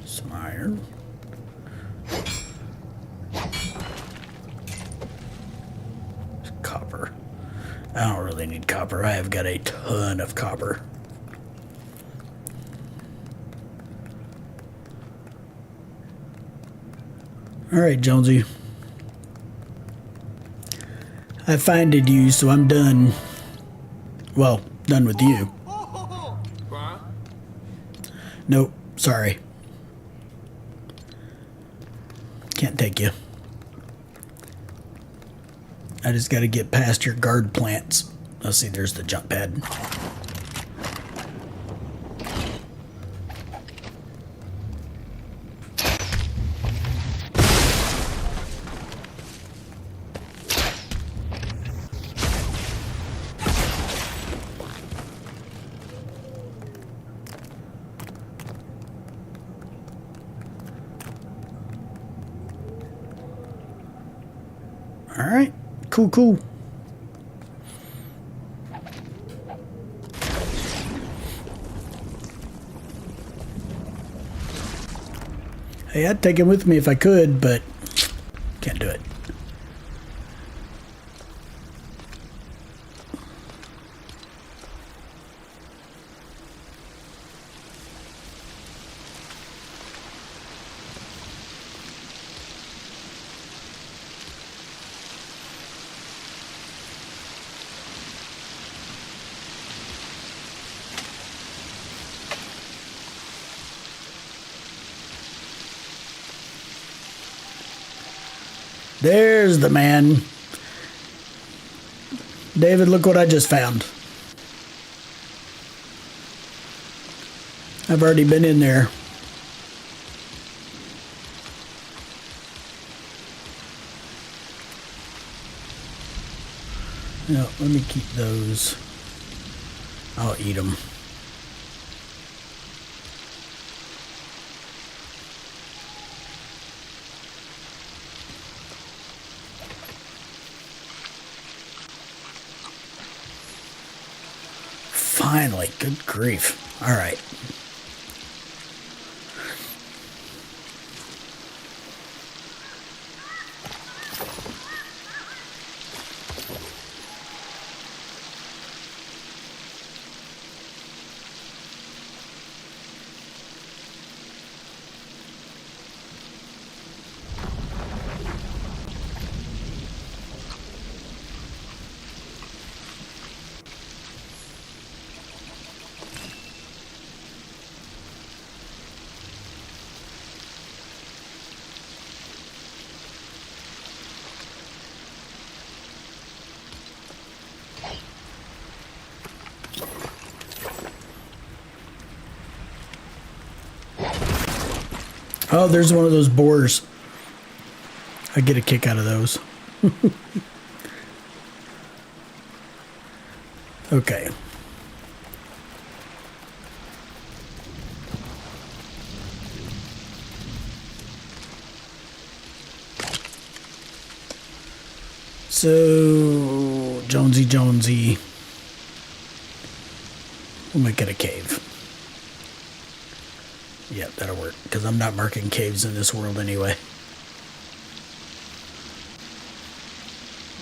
Some iron. Copper. I don't really need copper. I have got a ton of copper. All right, Jonesy. I finded you, so I'm done. Well, done with you. Nope, sorry. Can't take you. I just got to get past your guard plants. Let's see, there's the jump pad. All right, cool. Hey, I'd take him with me if I could, but can't do it. There's the man. David, look what I just found. I've already been in there. No, let me keep those. I'll eat them. Finally, good grief. All right. Oh, there's one of those boars. I get a kick out of those. Okay. So, Jonesy. We'll make it a cave. Yep, that'll work, because I'm not marking caves in this world anyway.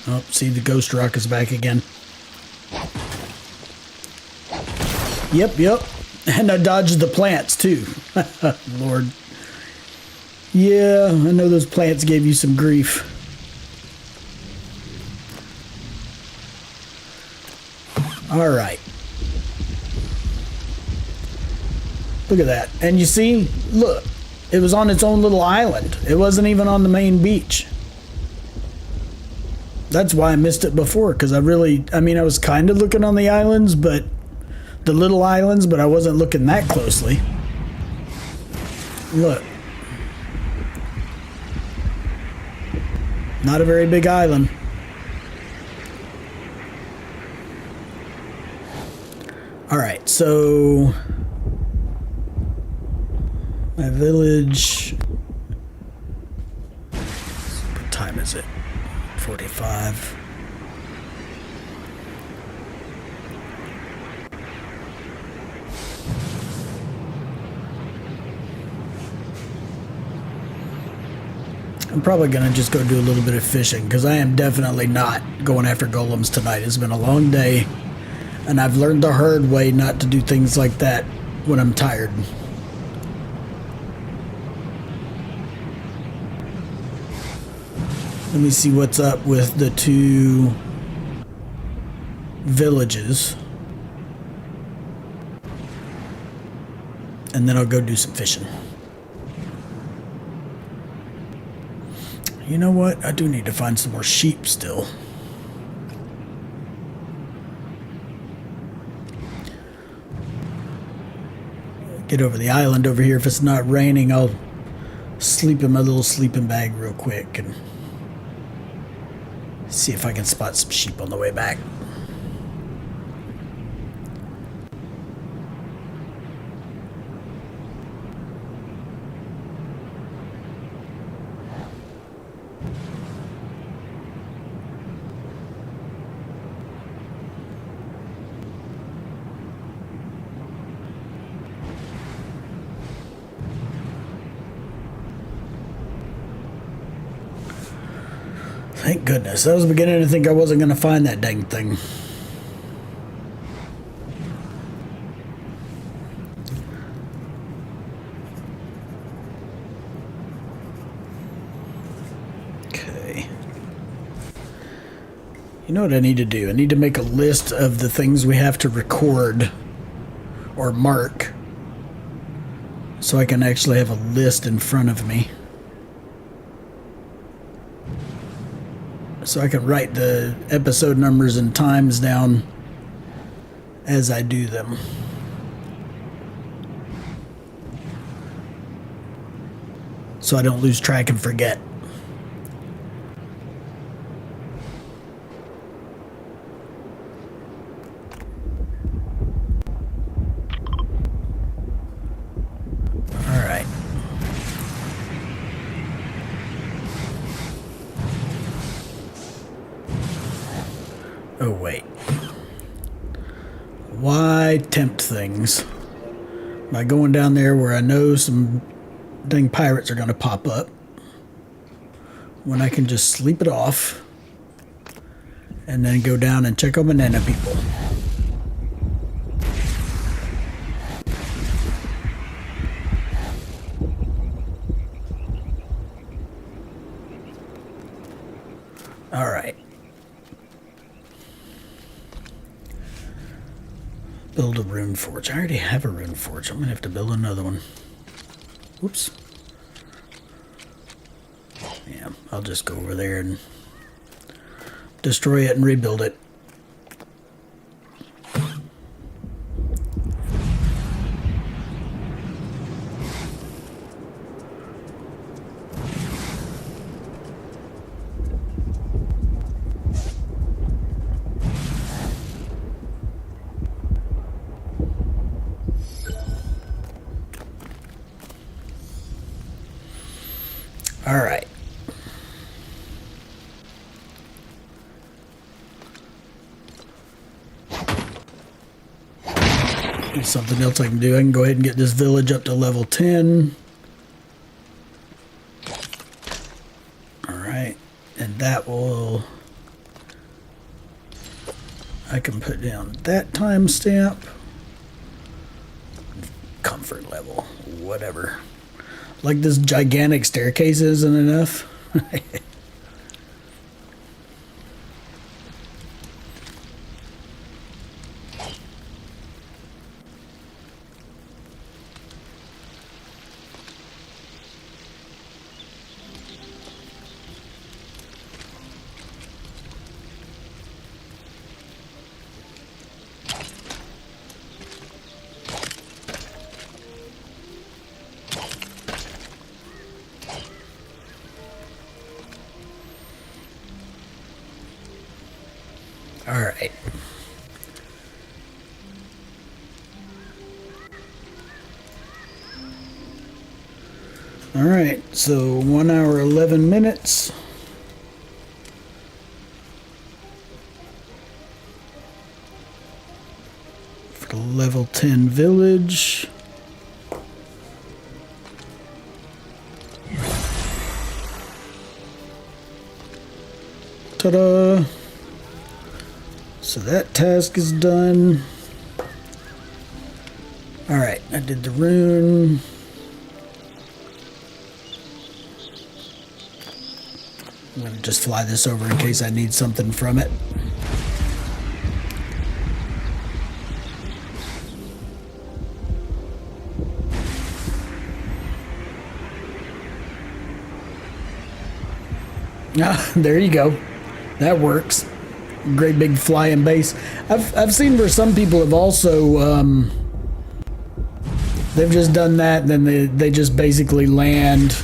Oh, see, the ghost rock is back again. Yep. And I dodged the plants, too. Lord. Yeah, I know those plants gave you some grief. All right. Look at that. And you see, look, it was on its own little island. It wasn't even on the main beach. That's why I missed it before, because I was kind of looking on the islands, but the little islands, but I wasn't looking that closely. Look. Not a very big island. All right, so my village. What time is it? 45. I'm probably going to just go do a little bit of fishing because I am definitely not going after golems tonight. It's been a long day, and I've learned the hard way not to do things like that when I'm tired. Let me see what's up with the two villages, and then I'll go do some fishing. You know what? I do need to find some more sheep still. Get over the island over here. If it's not raining, I'll sleep in my little sleeping bag real quick and see if I can spot some sheep on the way back. Thank goodness. I was beginning to think I wasn't going to find that dang thing. Okay. You know what I need to do? I need to make a list of the things we have to record or mark so I can actually have a list in front of me. So I can write the episode numbers and times down as I do them. So I don't lose track and forget. Oh, wait. Why tempt things by going down there where I know some dang pirates are going to pop up when I can just sleep it off and then go down and check on banana people? All right. Build a rune forge. I already have a rune forge. I'm going to have to build another one. Whoops. Yeah, I'll just go over there and destroy it and rebuild it. All right. There's something else I can do. I can go ahead and get this village up to level 10. All right. And that will... I can put down that timestamp. Comfort level. Whatever. Like this gigantic staircase isn't enough. All right. Alright, so 1 hour 11 minutes. For the level 10 village. Ta-da! So that task is done. Alright, I did the rune. I'm going to just fly this over in case I need something from it. Ah, there you go. That works. Great big flying base. I've seen where some people have also they've just done that, and then they just basically land,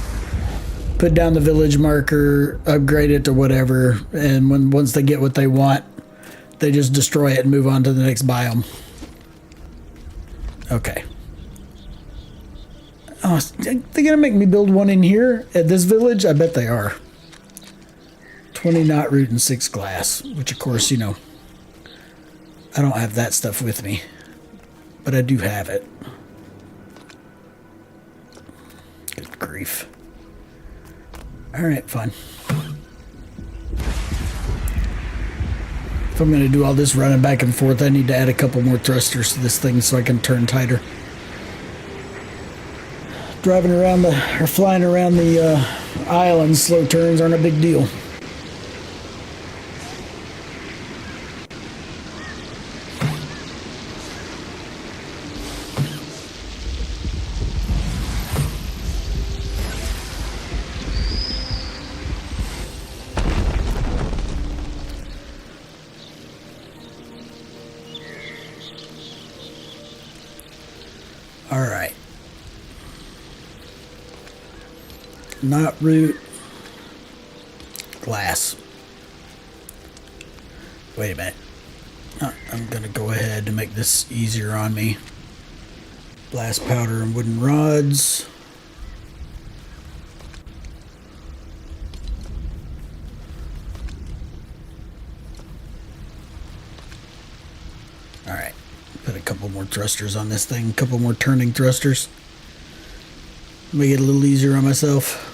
put down the village marker, upgrade it to whatever, and once they get what they want, they just destroy it and move on to the next biome. Okay. Oh, they're gonna make me build one in here at this village? I bet they are. 20 knot root and 6 glass, which of course, you know, I don't have that stuff with me, but I do have it. Good grief. Alright, fine. If I'm going to do all this running back and forth, I need to add a couple more thrusters to this thing so I can turn tighter. Driving around or flying around the island, slow turns aren't a big deal. Alright. Knot root. Glass. Wait a minute. I'm going to go ahead to make this easier on me. Blast powder and wooden rods. Alright. Put a couple more thrusters on this thing. A couple more turning thrusters. Make it a little easier on myself.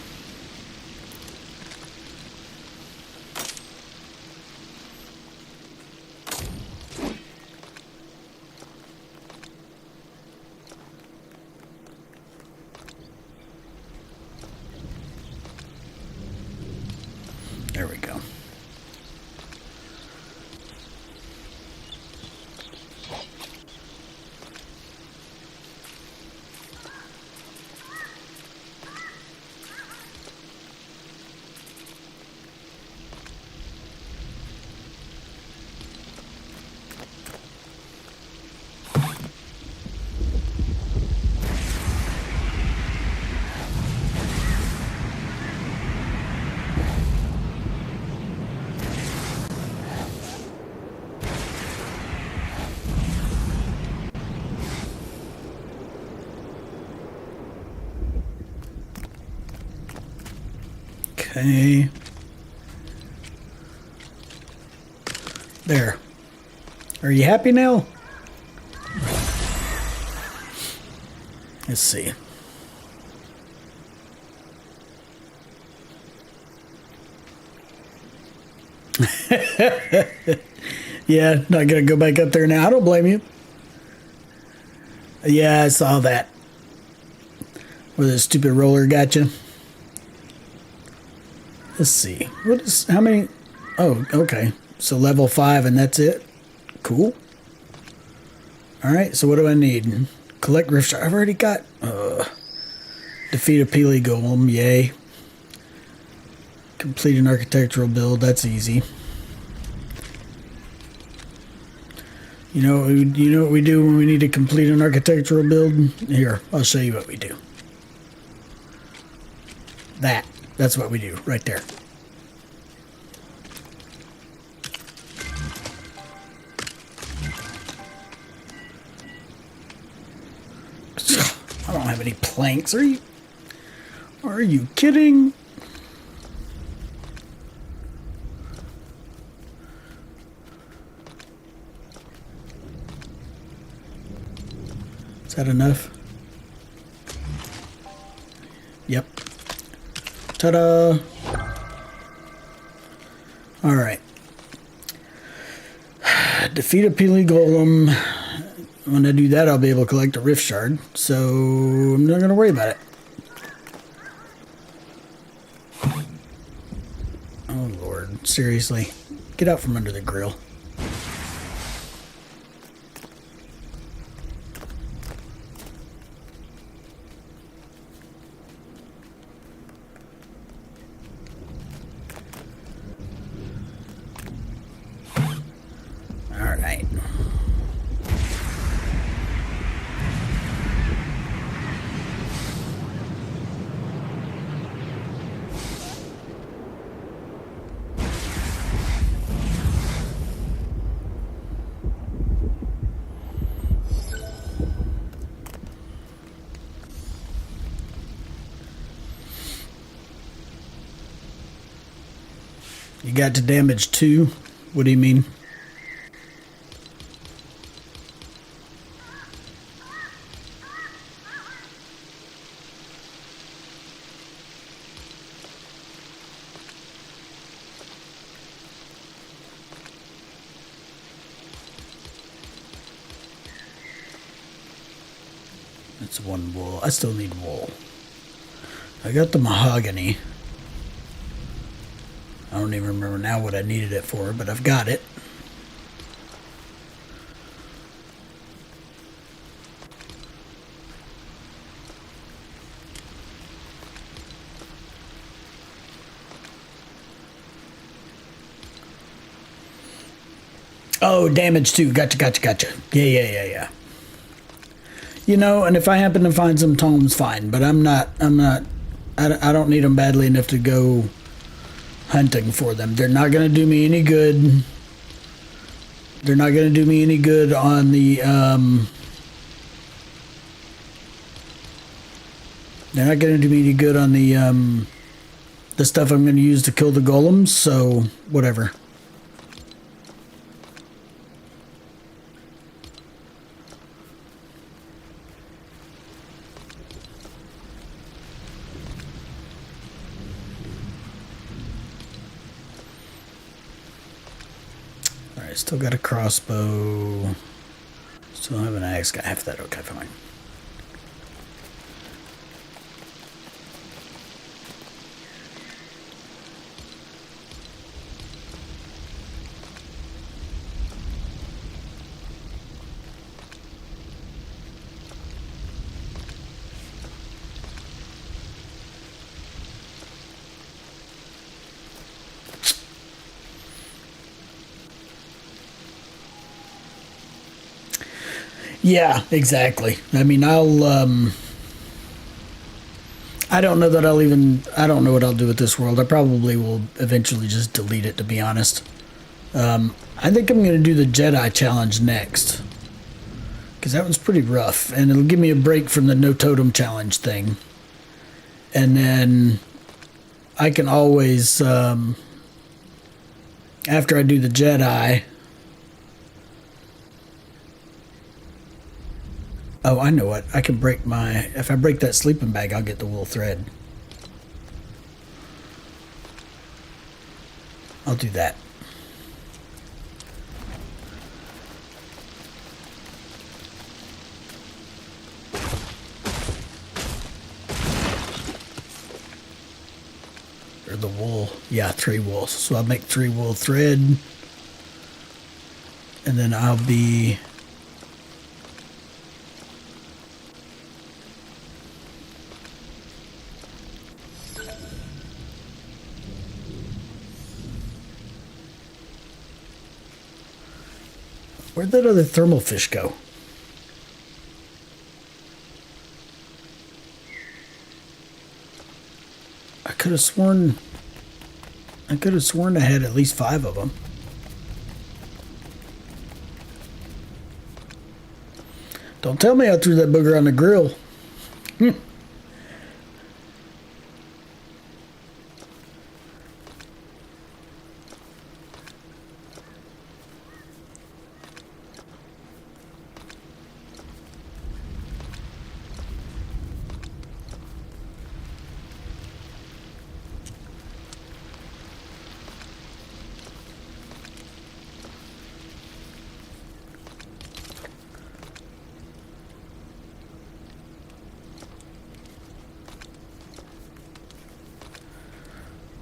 There we go. Okay. There. Are you happy now? Let's see. Yeah, not gonna go back up there now. I don't blame you. Yeah, I saw that. Where the stupid roller got you. Let's see. What is, how many? Oh, okay. So level 5 and that's it? Cool. Alright, so what do I need? Collect rift shard. I've already got... defeat a Peely Golem. Yay. Complete an architectural build. That's easy. You know what we do when we need to complete an architectural build? Here, I'll show you what we do. That's what we do, right there. I don't have any planks. Are Are you kidding? Is that enough? Yep. Ta-da! Alright. Defeat a Peely Golem. When I do that, I'll be able to collect a Rift Shard. So, I'm not going to worry about it. Oh, Lord. Seriously. Get out from under the grill. Alright. You got to damage 2? What do you mean? That's one wool. I still need wool. I got the mahogany. I don't even remember now what I needed it for, but I've got it. Oh, damage 2. Gotcha. Yeah. You know, and if I happen to find some tomes, fine. But I don't need them badly enough to go hunting for them. They're not going to do me any good. They're not going to do me any good on the, they're not going to do me any good on the stuff I'm going to use to kill the golems, so whatever. Still got a crossbow. Still have an axe. Got half that. Okay, fine. Yeah, exactly. I mean, I don't know that I don't know what I'll do with this world. I probably will eventually just delete it, to be honest. I think I'm going to do the Jedi challenge next, because that one's pretty rough, and it'll give me a break from the no totem challenge thing. And then I can always, after I do the Jedi... Oh, I know what. I can break my... If I break that sleeping bag, I'll get the wool thread. I'll do that. Or the wool. Yeah, 3 wool. So I'll make 3 wool thread. And then I'll be... Where'd that other thermal fish go? I could have sworn I had at least 5 of them. Don't tell me I threw that booger on the grill.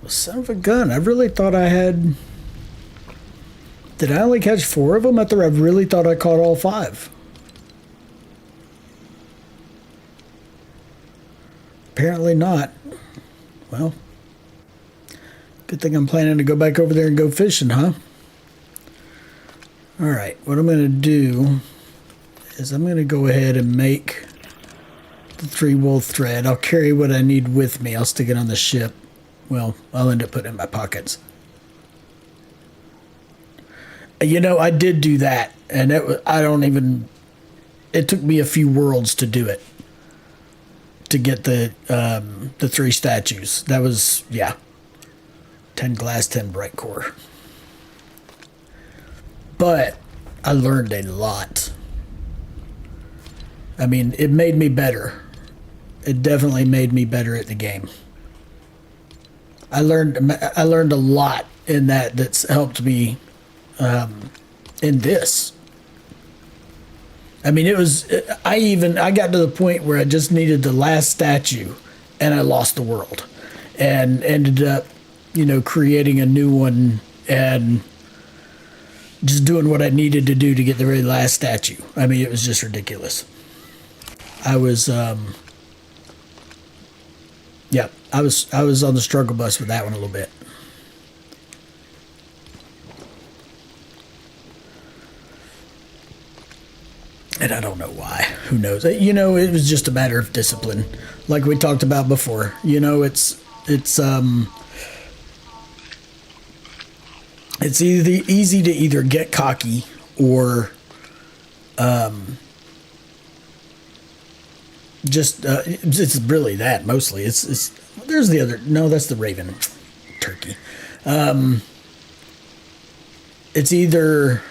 Son of a gun. I really thought I had... Did I only catch 4 of them? I really thought I caught all 5. Apparently not. Well, good thing I'm planning to go back over there and go fishing, huh? Alright, what I'm going to do is I'm going to go ahead and make the 3 wool thread. I'll carry what I need with me. I'll stick it on the ship. Well, I'll end up putting it in my pockets. You know, I did do that, and it took me a few worlds to do it. To get the 3 statues. That was, yeah. 10 glass, 10 bright core. But I learned a lot. I mean, it made me better. It definitely made me better at the game. I learned a lot in that's helped me in this. I mean, I got to the point where I just needed the last statue and I lost the world and ended up, creating a new one and just doing what I needed to do to get the very last statue. I mean, it was just ridiculous. I was on the struggle bus with that one a little bit. And I don't know why. Who knows? It was just a matter of discipline. Like we talked about before. It's easy to either get cocky or it's really that mostly. There's the other. No, that's the raven turkey. It's either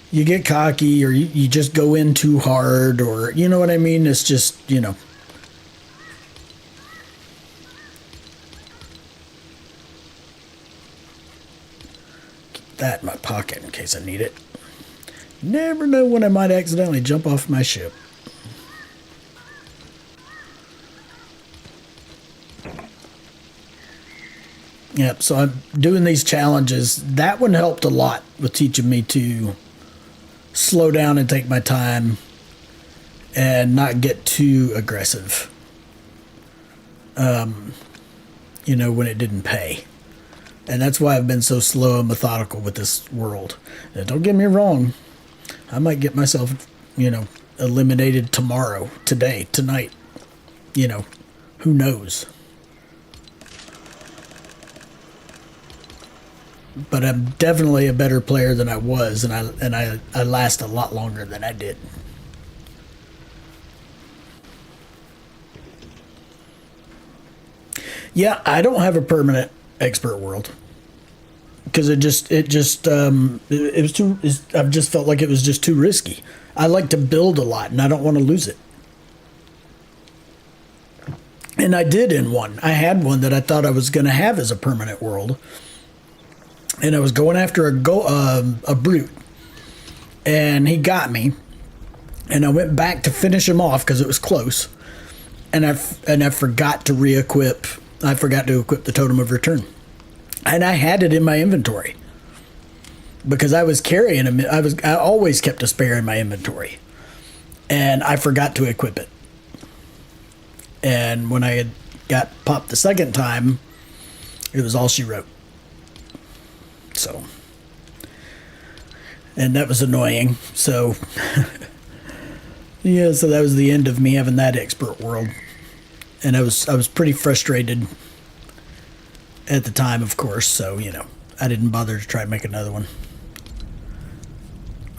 you get cocky or you just go in too hard, or you know what I mean? It's just, Keep that in my pocket in case I need it. Never know when I might accidentally jump off my ship. Yep, so I'm doing these challenges. That one helped a lot with teaching me to slow down and take my time and not get too aggressive. When it didn't pay. And that's why I've been so slow and methodical with this world. Now, don't get me wrong. I might get myself, eliminated tomorrow, today, tonight. Who knows? But I'm definitely a better player than I was, and I last a lot longer than I did. Yeah, I don't have a permanent expert world because I've just felt like it was just too risky. I like to build a lot, and I don't want to lose it. And I did in one. I had one that I thought I was going to have as a permanent world. And I was going after a brute, and he got me. And I went back to finish him off because it was close, and I forgot to re-equip. I forgot to equip the Totem of Return, and I had it in my inventory because I was carrying him. I always kept a spare in my inventory, and I forgot to equip it. And when I had got popped the second time, it was all she wrote. So, and that was annoying. So, yeah, so that was the end of me having that expert world. And I was pretty frustrated at the time, of course. So, I didn't bother to try and make another one.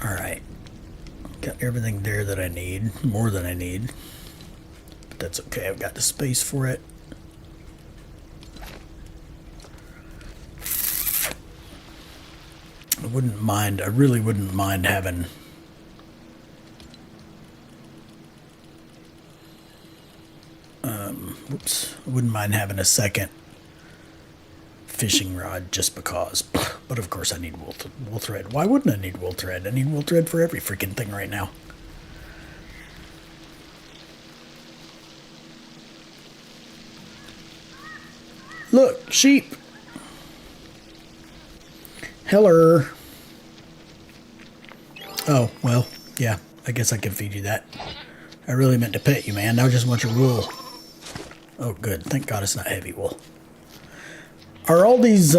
All right. Got everything there that I need, more than I need. But that's okay. I've got the space for it. I really wouldn't mind having I wouldn't mind having a second fishing rod just because. But of course I need wool thread. Why wouldn't I need wool thread? I need wool thread for every freaking thing right now. Look, Sheep. Hello. Oh, well, yeah. I guess I can feed you that. I really meant to pet you, man. I just want your wool. Oh, good. Thank God it's not heavy wool. Are all these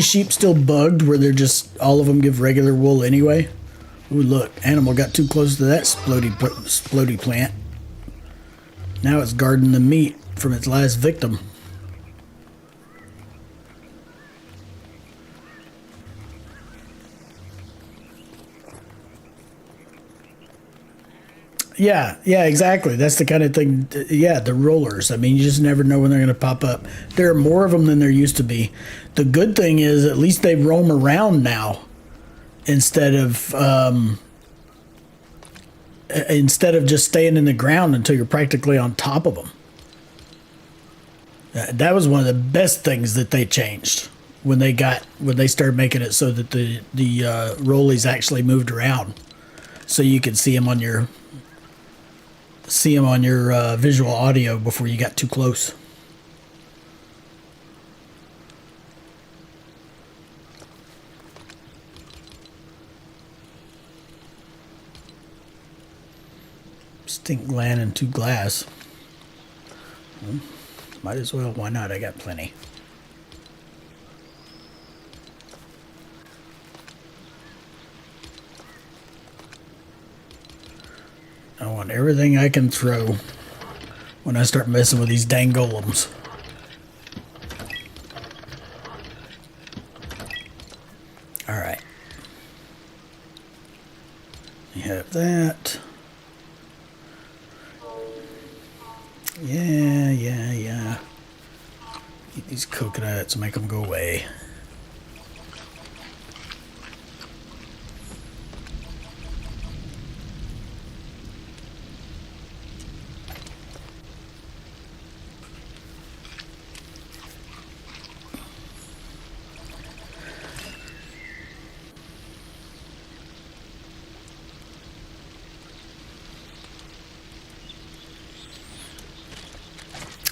sheep still bugged where they're just, all of them give regular wool anyway? Ooh, look. Animal got too close to that splody plant. Now it's guarding the meat from its last victim. Yeah, exactly. That's the kind of thing. Yeah, the rollers. I mean, you just never know when they're going to pop up. There are more of them than there used to be. The good thing is at least they roam around now instead of just staying in the ground until you're practically on top of them. That was one of the best things that they changed when they started making it so that the rollies actually moved around, so you could see them on your visual audio before you got too close. Stink gland and 2 glass. Well, might as well. Why not? I got plenty. I want everything I can throw when I start messing with these dang golems. Alright. You have that. Yeah. Eat these coconuts, make them go away.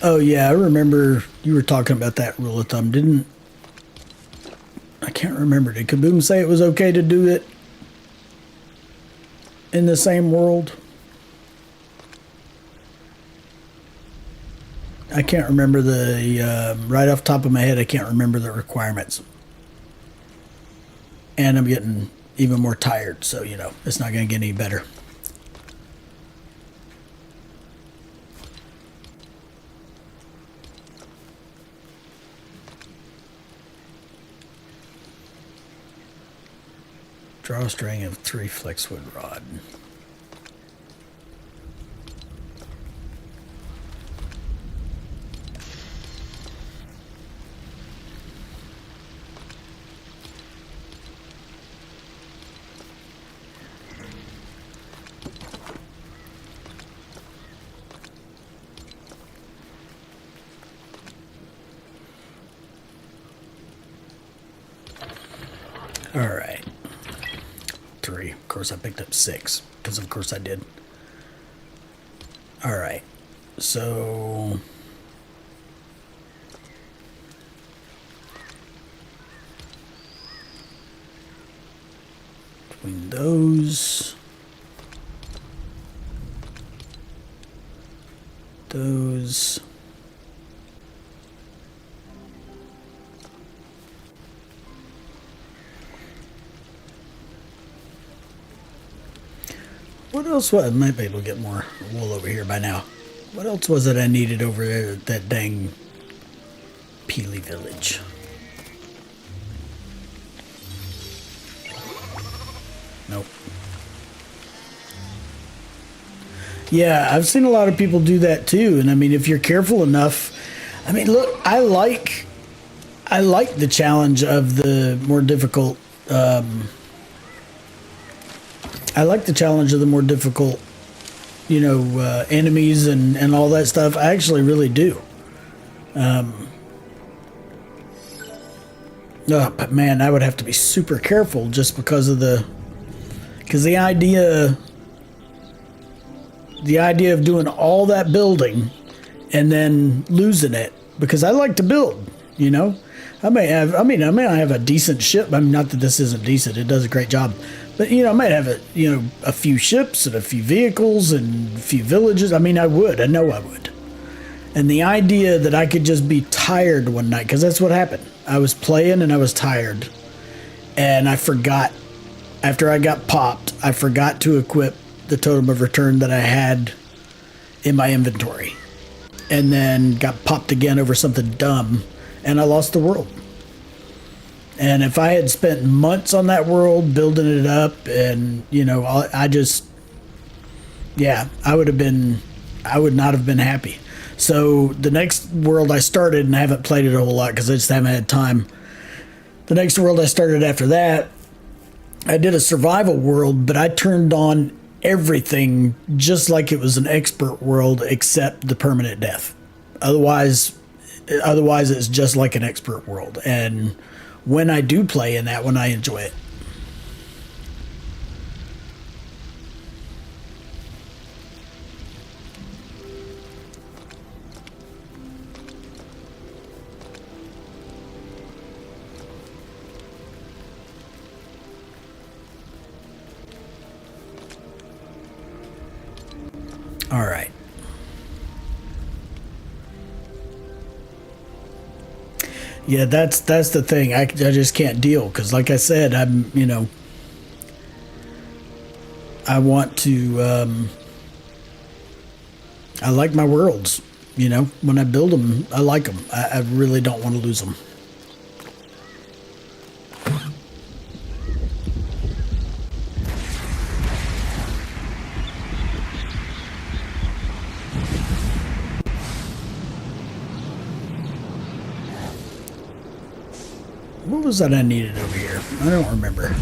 Oh yeah, I remember you were talking about that rule of thumb. I can't remember. Did Kaboom say it was okay to do it in the same world? I can't remember right off the top of my head, I can't remember the requirements. And I'm getting even more tired, so, it's not going to get any better. Drawstring of 3 flexwood rod. All right. 3. Of course, I picked up 6 because, of course, I did. All right. So between those, what else was I might be able to get more wool over here by now. What else was it I needed over there at that dang Peely village? Nope. Yeah, I've seen a lot of people do that too, and I mean, if you're careful enough, I mean, look, I like the challenge of the more difficult. I like the challenge of the more difficult, enemies and all that stuff. I actually really do. But man, I would have to be super careful just because of the idea of doing all that building and then losing it because I like to build, you know. I may have a decent ship. I mean, not that this isn't decent. It does a great job. But, you know, I might have a few ships and a few vehicles and a few villages. I mean, I know I would. And the idea that I could just be tired one night, because that's what happened. I was playing and I was tired. And I forgot, after I got popped, I forgot to equip the Totem of Return that I had in my inventory. And then got popped again over something dumb. And I lost the world. And if I had spent months on that world, building it up, and, you know, I would not have been happy. So the next world I started, and I haven't played it a whole lot because I just haven't had time. The next world I started after that, I did a survival world, but I turned on everything just like it was an expert world except the permanent death. Otherwise it's just like an expert world. And when I do play in that one, I enjoy it. All right. Yeah, that's the thing. I just can't deal because, like I said, I want to. I like my worlds. You know, when I build them, I like them. I really don't want to lose them. What was that I needed over here? I don't remember.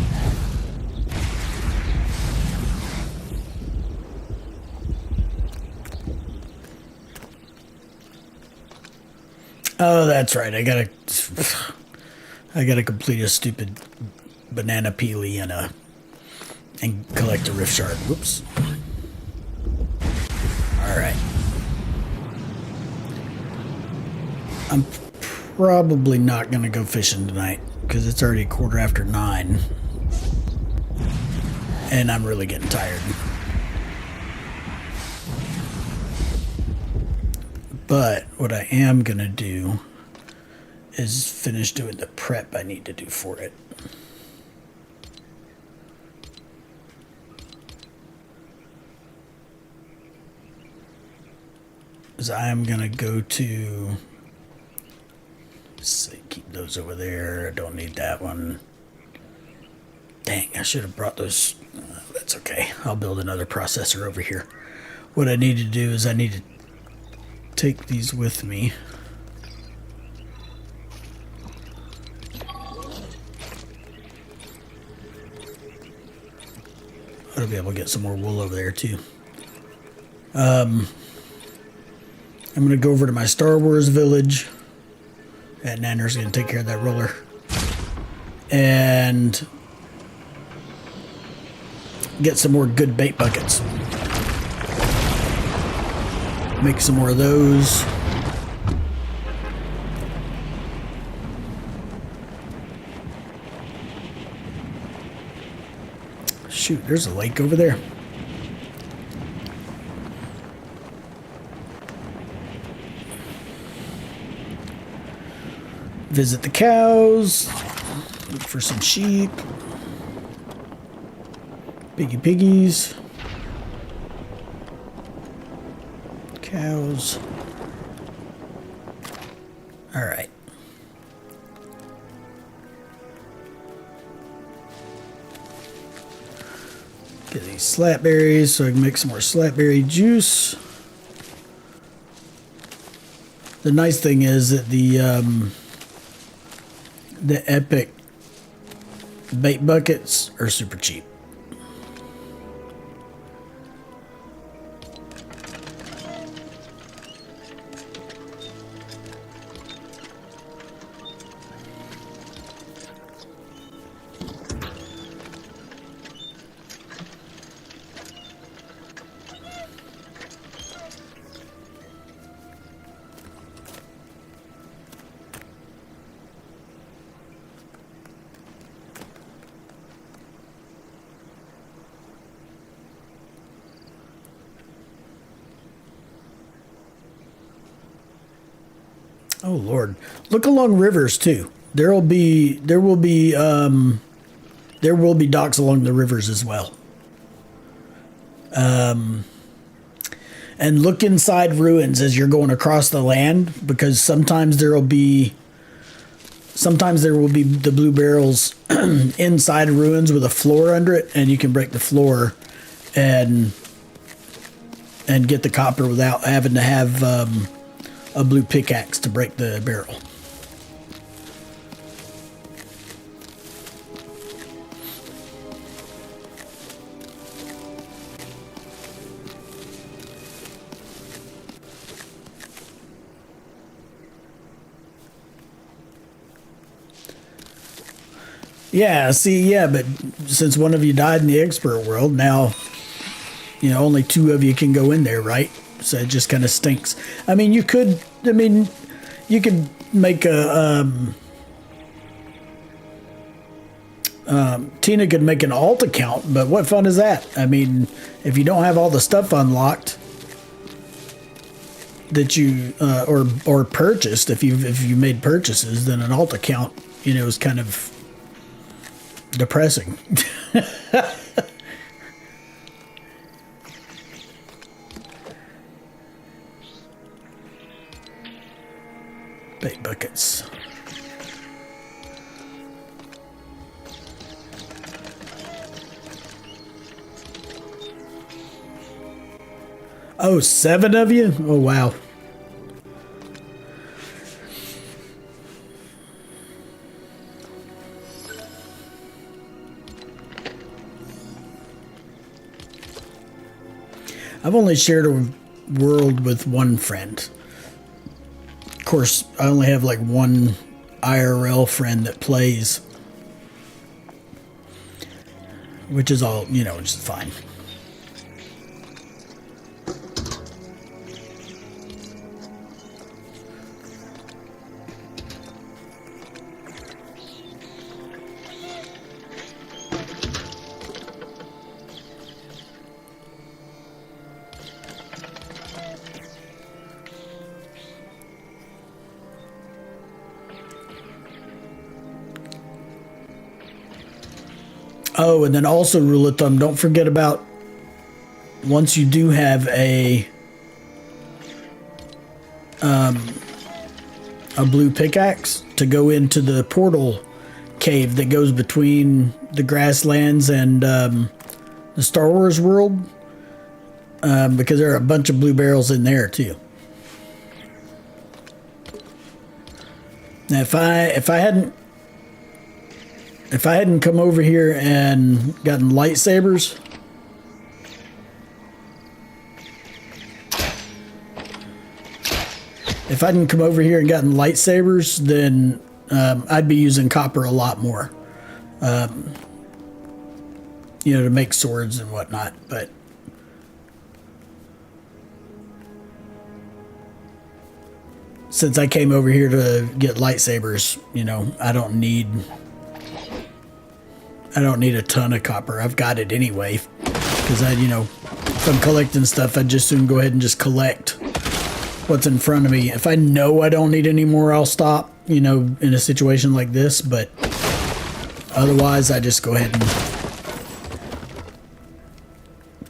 Oh, that's right. I gotta complete a stupid banana peely and collect a rift shard. Whoops. All right. I'm probably not gonna go fishing tonight because it's already 9:15, and I'm really getting tired. But what I am gonna do is finish doing the prep I need to do for it. Because I'm gonna go to, let's see, keep those over there. I don't need that one. Dang, I should have brought those. That's okay. I'll build another processor over here. What I need to do is I need to take these with me. I'll be able to get some more wool over there too. I'm going to go over to my Star Wars village. And Nanner's going to take care of that roller. And get some more good bait buckets. Make some more of those. Shoot, there's a lake over there. Visit the cows. Look for some sheep. Piggies. Cows. All right. Get these slapberries so I can make some more slapberry juice. The nice thing is that the epic bait buckets are super cheap. Oh Lord, look along rivers too. There will be docks along the rivers as well. And look inside ruins as you're going across the land, because sometimes there will be the blue barrels inside ruins with a floor under it, and you can break the floor and get the copper without having to have a blue pickaxe to break the barrel. Yeah, see, yeah, but since one of you died in the expert world, now, only two of you can go in there, right? So it just kind of stinks. You could make a, Tina could make an alt account, but what fun is that? If you don't have all the stuff unlocked that you, or purchased, if you made purchases, then an alt account, is kind of depressing. Bait buckets. Oh, 7 of you? Oh, wow. I've only shared a world with one friend. Of course, I only have like one IRL friend that plays, which is all, which is fine. Oh, and then also, rule of thumb, don't forget about, once you do have a blue pickaxe, to go into the portal cave that goes between the grasslands and the Star Wars world, because there are a bunch of blue barrels in there too. Now, if I hadn't come over here and gotten lightsabers, then I'd be using copper a lot more, to make swords and whatnot. But since I came over here to get lightsabers, I don't need a ton of copper. I've got it anyway, because if I'm collecting stuff, I'd just soon go ahead and just collect what's in front of me. If I know I don't need any more, I'll stop, in a situation like this, but otherwise I just go ahead and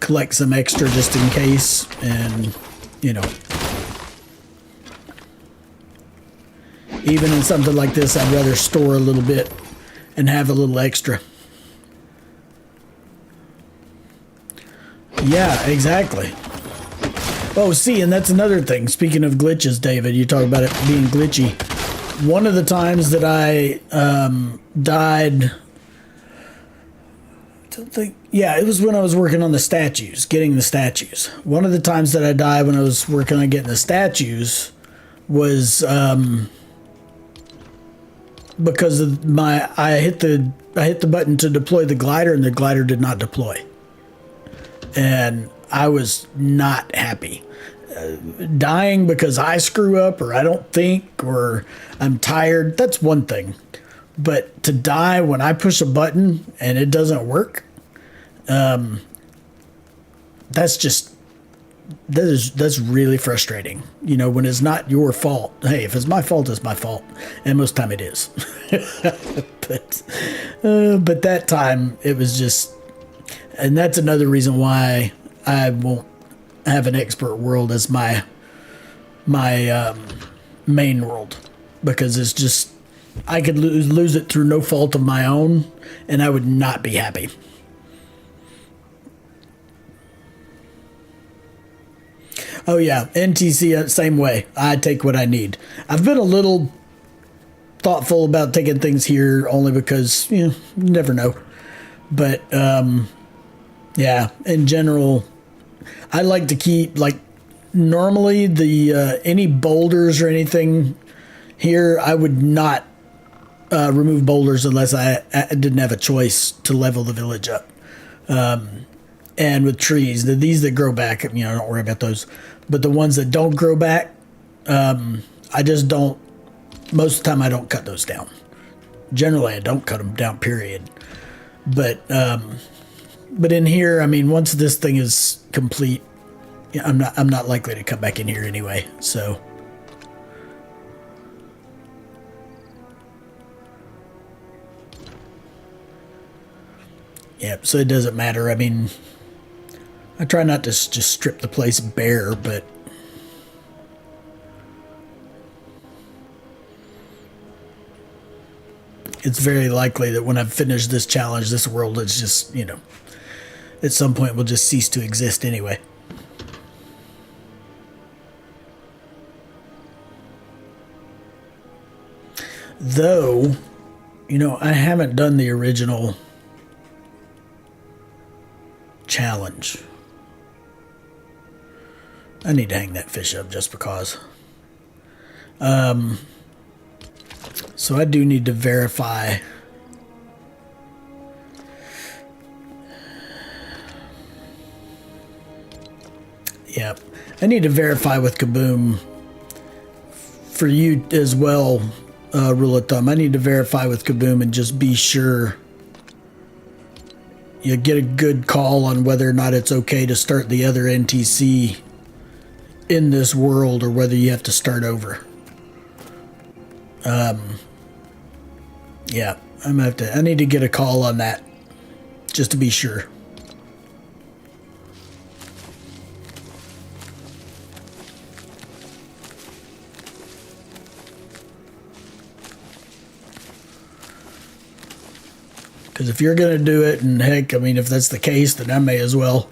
collect some extra just in case, and, even in something like this, I'd rather store a little bit and have a little extra. Yeah, exactly. Oh, see, and that's another thing. Speaking of glitches, David, you talk about it being glitchy. One of the times that I died, it was when I was working on the statues, getting the statues. One of the times that I died when I was working on getting the statues was because of I hit the button to deploy the glider, and the glider did not deploy. And I was not happy. Dying because I screw up, or I don't think, or I'm tired, that's one thing. But to die when I push a button and it doesn't work, that's just that's really frustrating. You know, when it's not your fault. Hey, if it's my fault, it's my fault, and most time it is. But that time it was just, and that's another reason why I won't have an expert world as my main world, because it's just I could lose it through no fault of my own, and I would not be happy. Oh yeah, NTC same way. I take what I need. I've been a little thoughtful about taking things here only because you never know. But yeah, in general, I like to keep like normally the any boulders or anything here. I would not remove boulders unless I didn't have a choice to level the village up. And with trees, these that grow back, don't worry about those. But the ones that don't grow back, I just don't. Most of the time, I don't cut those down. Generally, I don't cut them down. Period. But in here, I mean, once this thing is complete, I'm not likely to come back in here anyway. So. Yeah, so it doesn't matter. I mean, I try not to just strip the place bare, but it's very likely that when I've finished this challenge, this world is just, at some point will just cease to exist anyway. Though, I haven't done the original challenge. I need to hang that fish up just because. So I do need to verify. Yep. I need to verify with Kaboom for you as well, rule of thumb. I need to verify with Kaboom and just be sure you get a good call on whether or not it's okay to start the other NTC in this world or whether you have to start over. Yeah, I need to get a call on that just to be sure. Because if you're going to do it, and heck, I mean, if that's the case, then I may as well.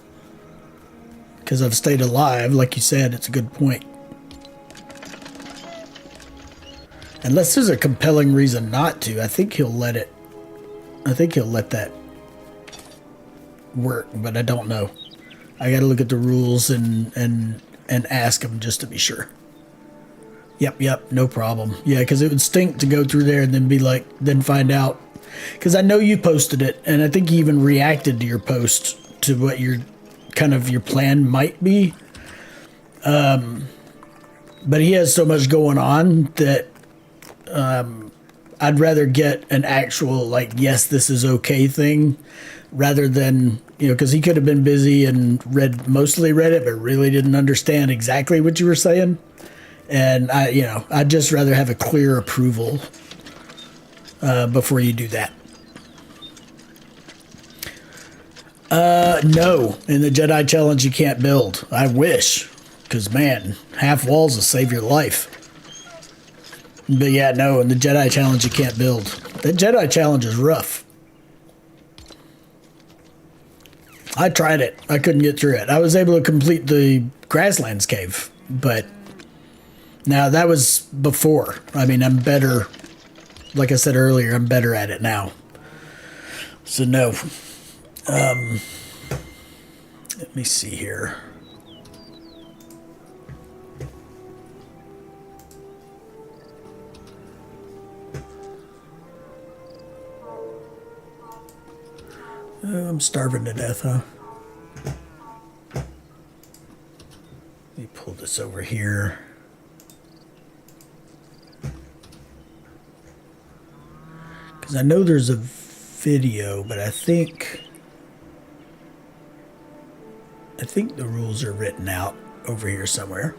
Because I've stayed alive, like you said, it's a good point. Unless there's a compelling reason not to, I think he'll let it. I think he'll let that work, but I don't know. I got to look at the rules and ask him just to be sure. Yep, no problem. Yeah, because it would stink to go through there and then be like, then find out. Because I know you posted it, and I think you even reacted to your post to what your kind of your plan might be. But he has so much going on that I'd rather get an actual, like, yes, this is okay thing, rather than, because he could have been busy and mostly read it, but really didn't understand exactly what you were saying. And I'd just rather have a clear approval before you do that. No, in the Jedi Challenge you can't build. I wish, because man, half walls will save your life. But yeah, no, in the Jedi Challenge you can't build. The Jedi Challenge is rough. I tried it. I couldn't get through it. I was able to complete the Grasslands Cave, but now that was before. I mean, I'm better. Like I said earlier, I'm better at it now. So no. Let me see here. I'm starving to death, huh? Let me pull this over here. Because I know there's a video, but I think the rules are written out. over here somewhere.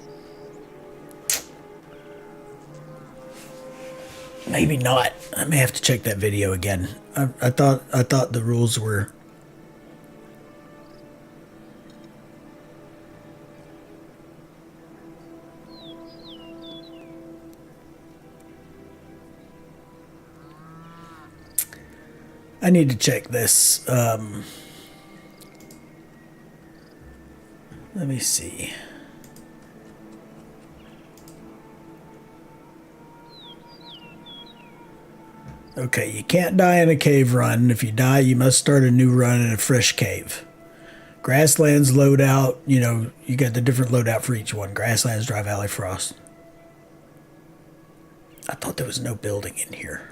Maybe not. I may have to check that video again. I thought the rules were. I need to check this. Let me see. Okay, you can't die in a cave run. If you die, you must start a new run in a fresh cave. Grasslands loadout, you know, you got the different loadout for each one. Grasslands, Dry Valley, Frost. I thought there was no building in here.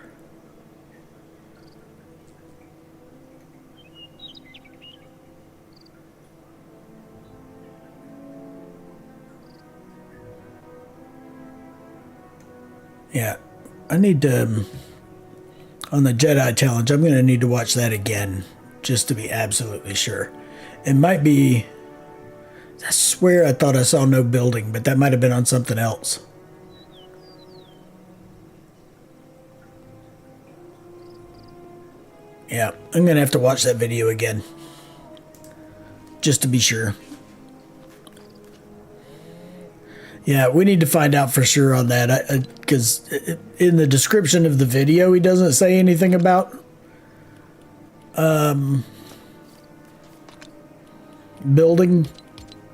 Yeah, I need to, on the Jedi challenge, I'm going to need to watch that again just to be absolutely sure. It might be, I swear I thought I saw no building, but that might have been on something else. Yeah, I'm going to have to watch that video again just to be sure. Yeah, we need to find out for sure on that, because in the description of the video, he doesn't say anything about building,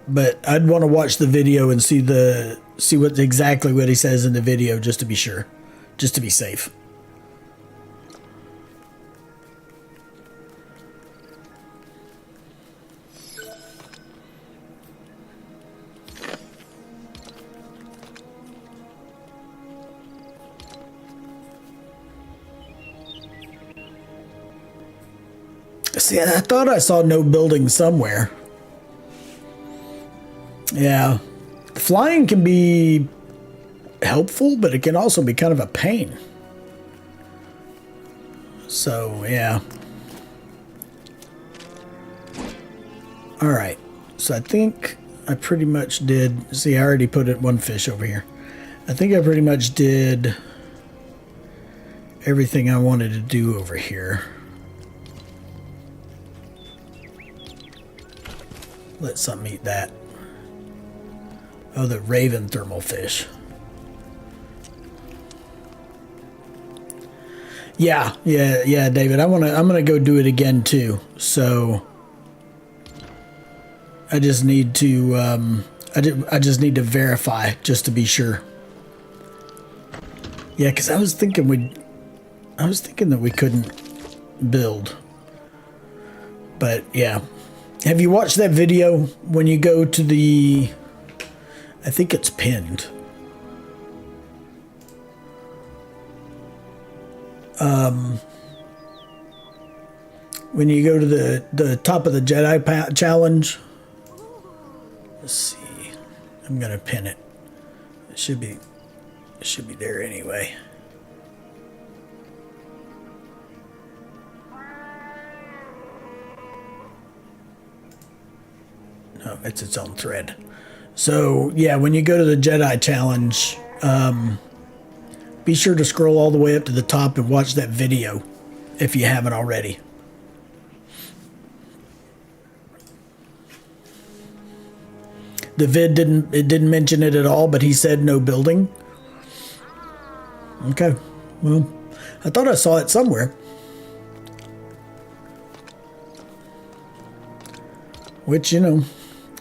but I'd want to watch the video and see what exactly what he says in the video just to be sure, just to be safe. See, I thought I saw no building somewhere. Yeah. Flying can be helpful, but it can also be kind of a pain. So, yeah. Alright. So I think I pretty much did... See, I already put it one fish over here. I think I pretty much did everything I wanted to do over here. Let something eat that. Oh, the raven thermal fish. Yeah, David. I'm gonna go do it again too. So I just need to I just need to verify just to be sure. Yeah, because I was thinking that we couldn't build. But yeah. Have you watched that video when you go to the... I think it's pinned. When you go to the top of the Jedi challenge. Let's see. I'm going to pin it. It should be there anyway. No, it's its own thread. So, yeah, when you go to the Jedi challenge, be sure to scroll all the way up to the top and watch that video if you haven't already. The vid didn't mention it at all, but he said no building. Okay. Well, I thought I saw it somewhere. Which, you know,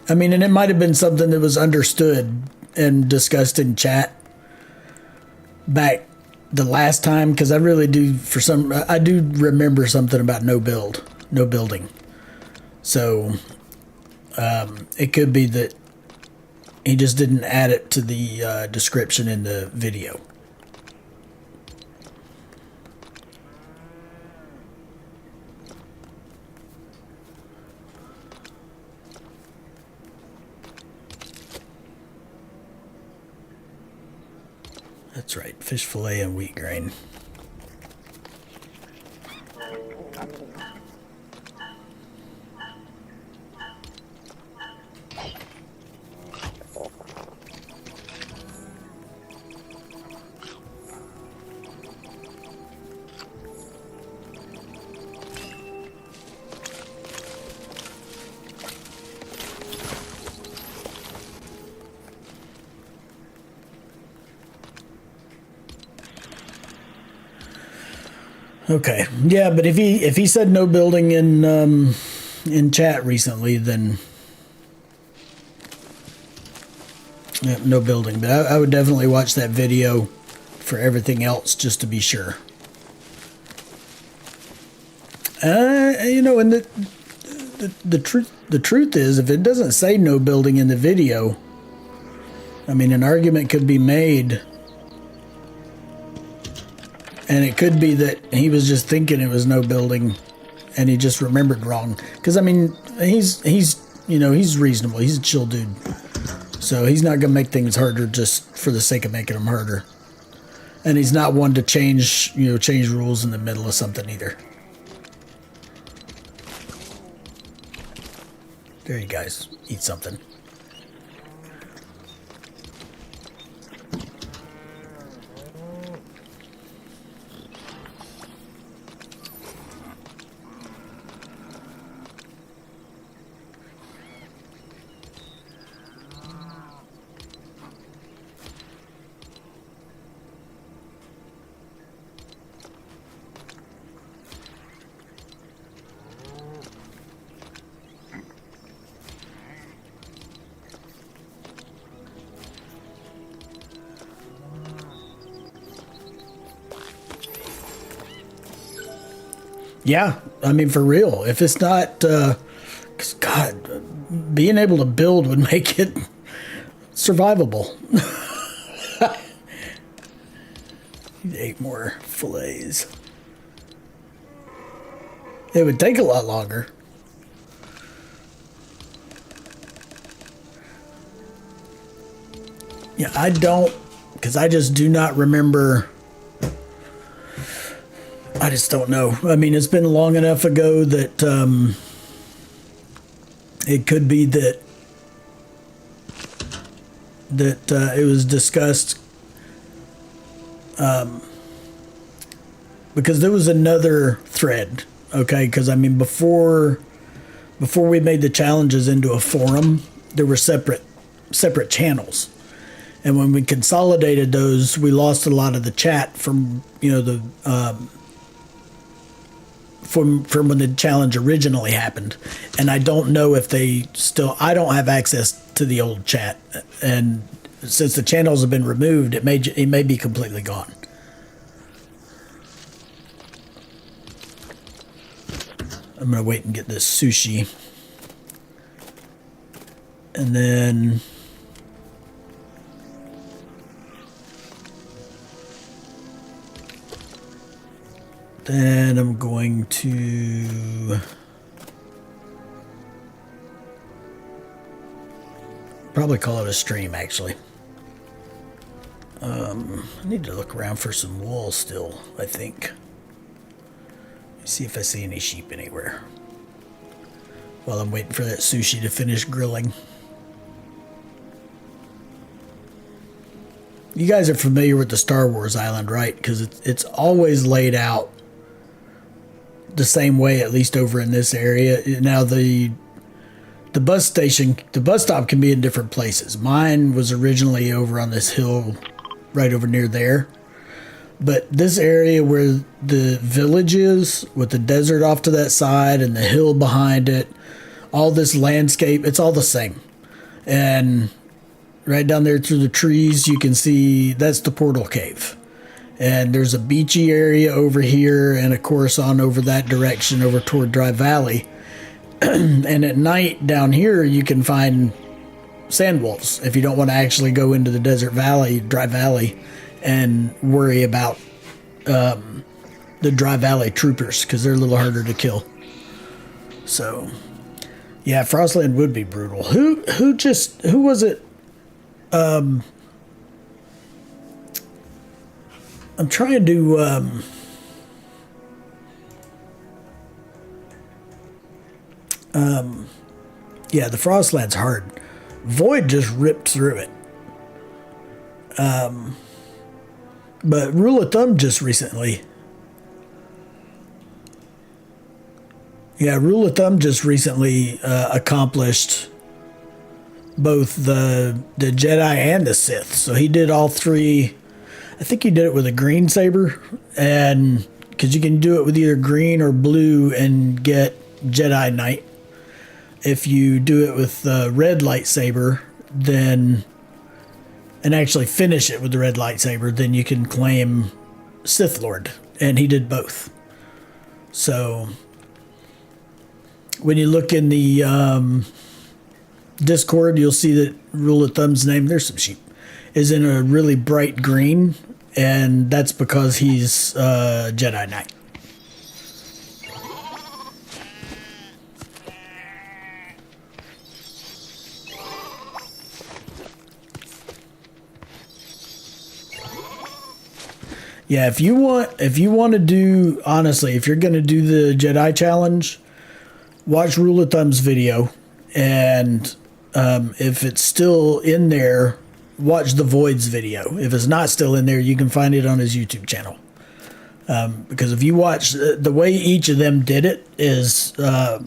I mean, and it might have been something that was understood and discussed in chat back the last time, because I really do, I do remember something about no building. So, it could be that he just didn't add it to the description in the video. That's right, fish fillet and wheat grain. Okay. Yeah, but if he said no building in chat recently, then yeah, no building. But I would definitely watch that video for everything else just to be sure. You know, and the truth is, if it doesn't say no building in the video, I mean, an argument could be made, and it could be that he was just thinking it was no building, and he just remembered wrong. Because I mean, he's you know, he's reasonable. He's a chill dude, so he's not gonna make things harder just for the sake of making them harder. And he's not one to change rules in the middle of something either. There you guys, eat something. Yeah, I mean, for real. If it's not, cause God, being able to build would make it survivable. 8 more fillets. It would take a lot longer. Yeah, I don't, because I just do not remember. I just don't know. I mean, it's been long enough ago that it could be that it was discussed, because there was another thread. Okay, because I mean, before we made the challenges into a forum, there were separate channels, and when we consolidated those, we lost a lot of the chat from the. From when the challenge originally happened, and I don't know if they still. I don't have access to the old chat, and since the channels have been removed, it may be completely gone. I'm gonna wait and get this sushi, and then. Then I'm going to probably call it a stream, actually. I need to look around for some wool still, I think. See if I see any sheep anywhere. While I'm waiting for that sushi to finish grilling. You guys are familiar with the Star Wars island, right? Because it's always laid out the same way, at least over in this area. Now the bus stop can be in different places. Mine was originally over on this hill right over near there, but this area where the village is, with the desert off to that side and the hill behind it, all this landscape, it's all the same. And right down there through the trees, you can see that's the portal cave. And there's a beachy area over here, and of course on over that direction over toward Dry Valley. And at night down here, you can find sand wolves if you don't want to actually go into the desert valley, Dry Valley, and worry about the Dry Valley troopers, because they're a little harder to kill. So, yeah, Frostland would be brutal. Who was it? I'm trying to, yeah, the Frostland's hard. Void just ripped through it. But Rule of Thumb just recently. Yeah, Rule of Thumb just recently accomplished both the Jedi and the Sith. So he did all three. I think he did it with a green saber and because you can do it with either green or blue and get Jedi Knight. If you do it with the red lightsaber, then, and actually finish it with the red lightsaber, then you can claim Sith Lord. And he did both. So when you look in the Discord, you'll see that Rule of Thumb's name, there's some sheep, is in a really bright green, and that's because he's Jedi Knight. Yeah, if you want to do, honestly, if you're going to do the Jedi challenge, watch Rule of Thumb's video, and if it's still in there, watch the Void's video. If it's not still in there, you can find it on his YouTube channel. Because if you watch the way each of them did it is, I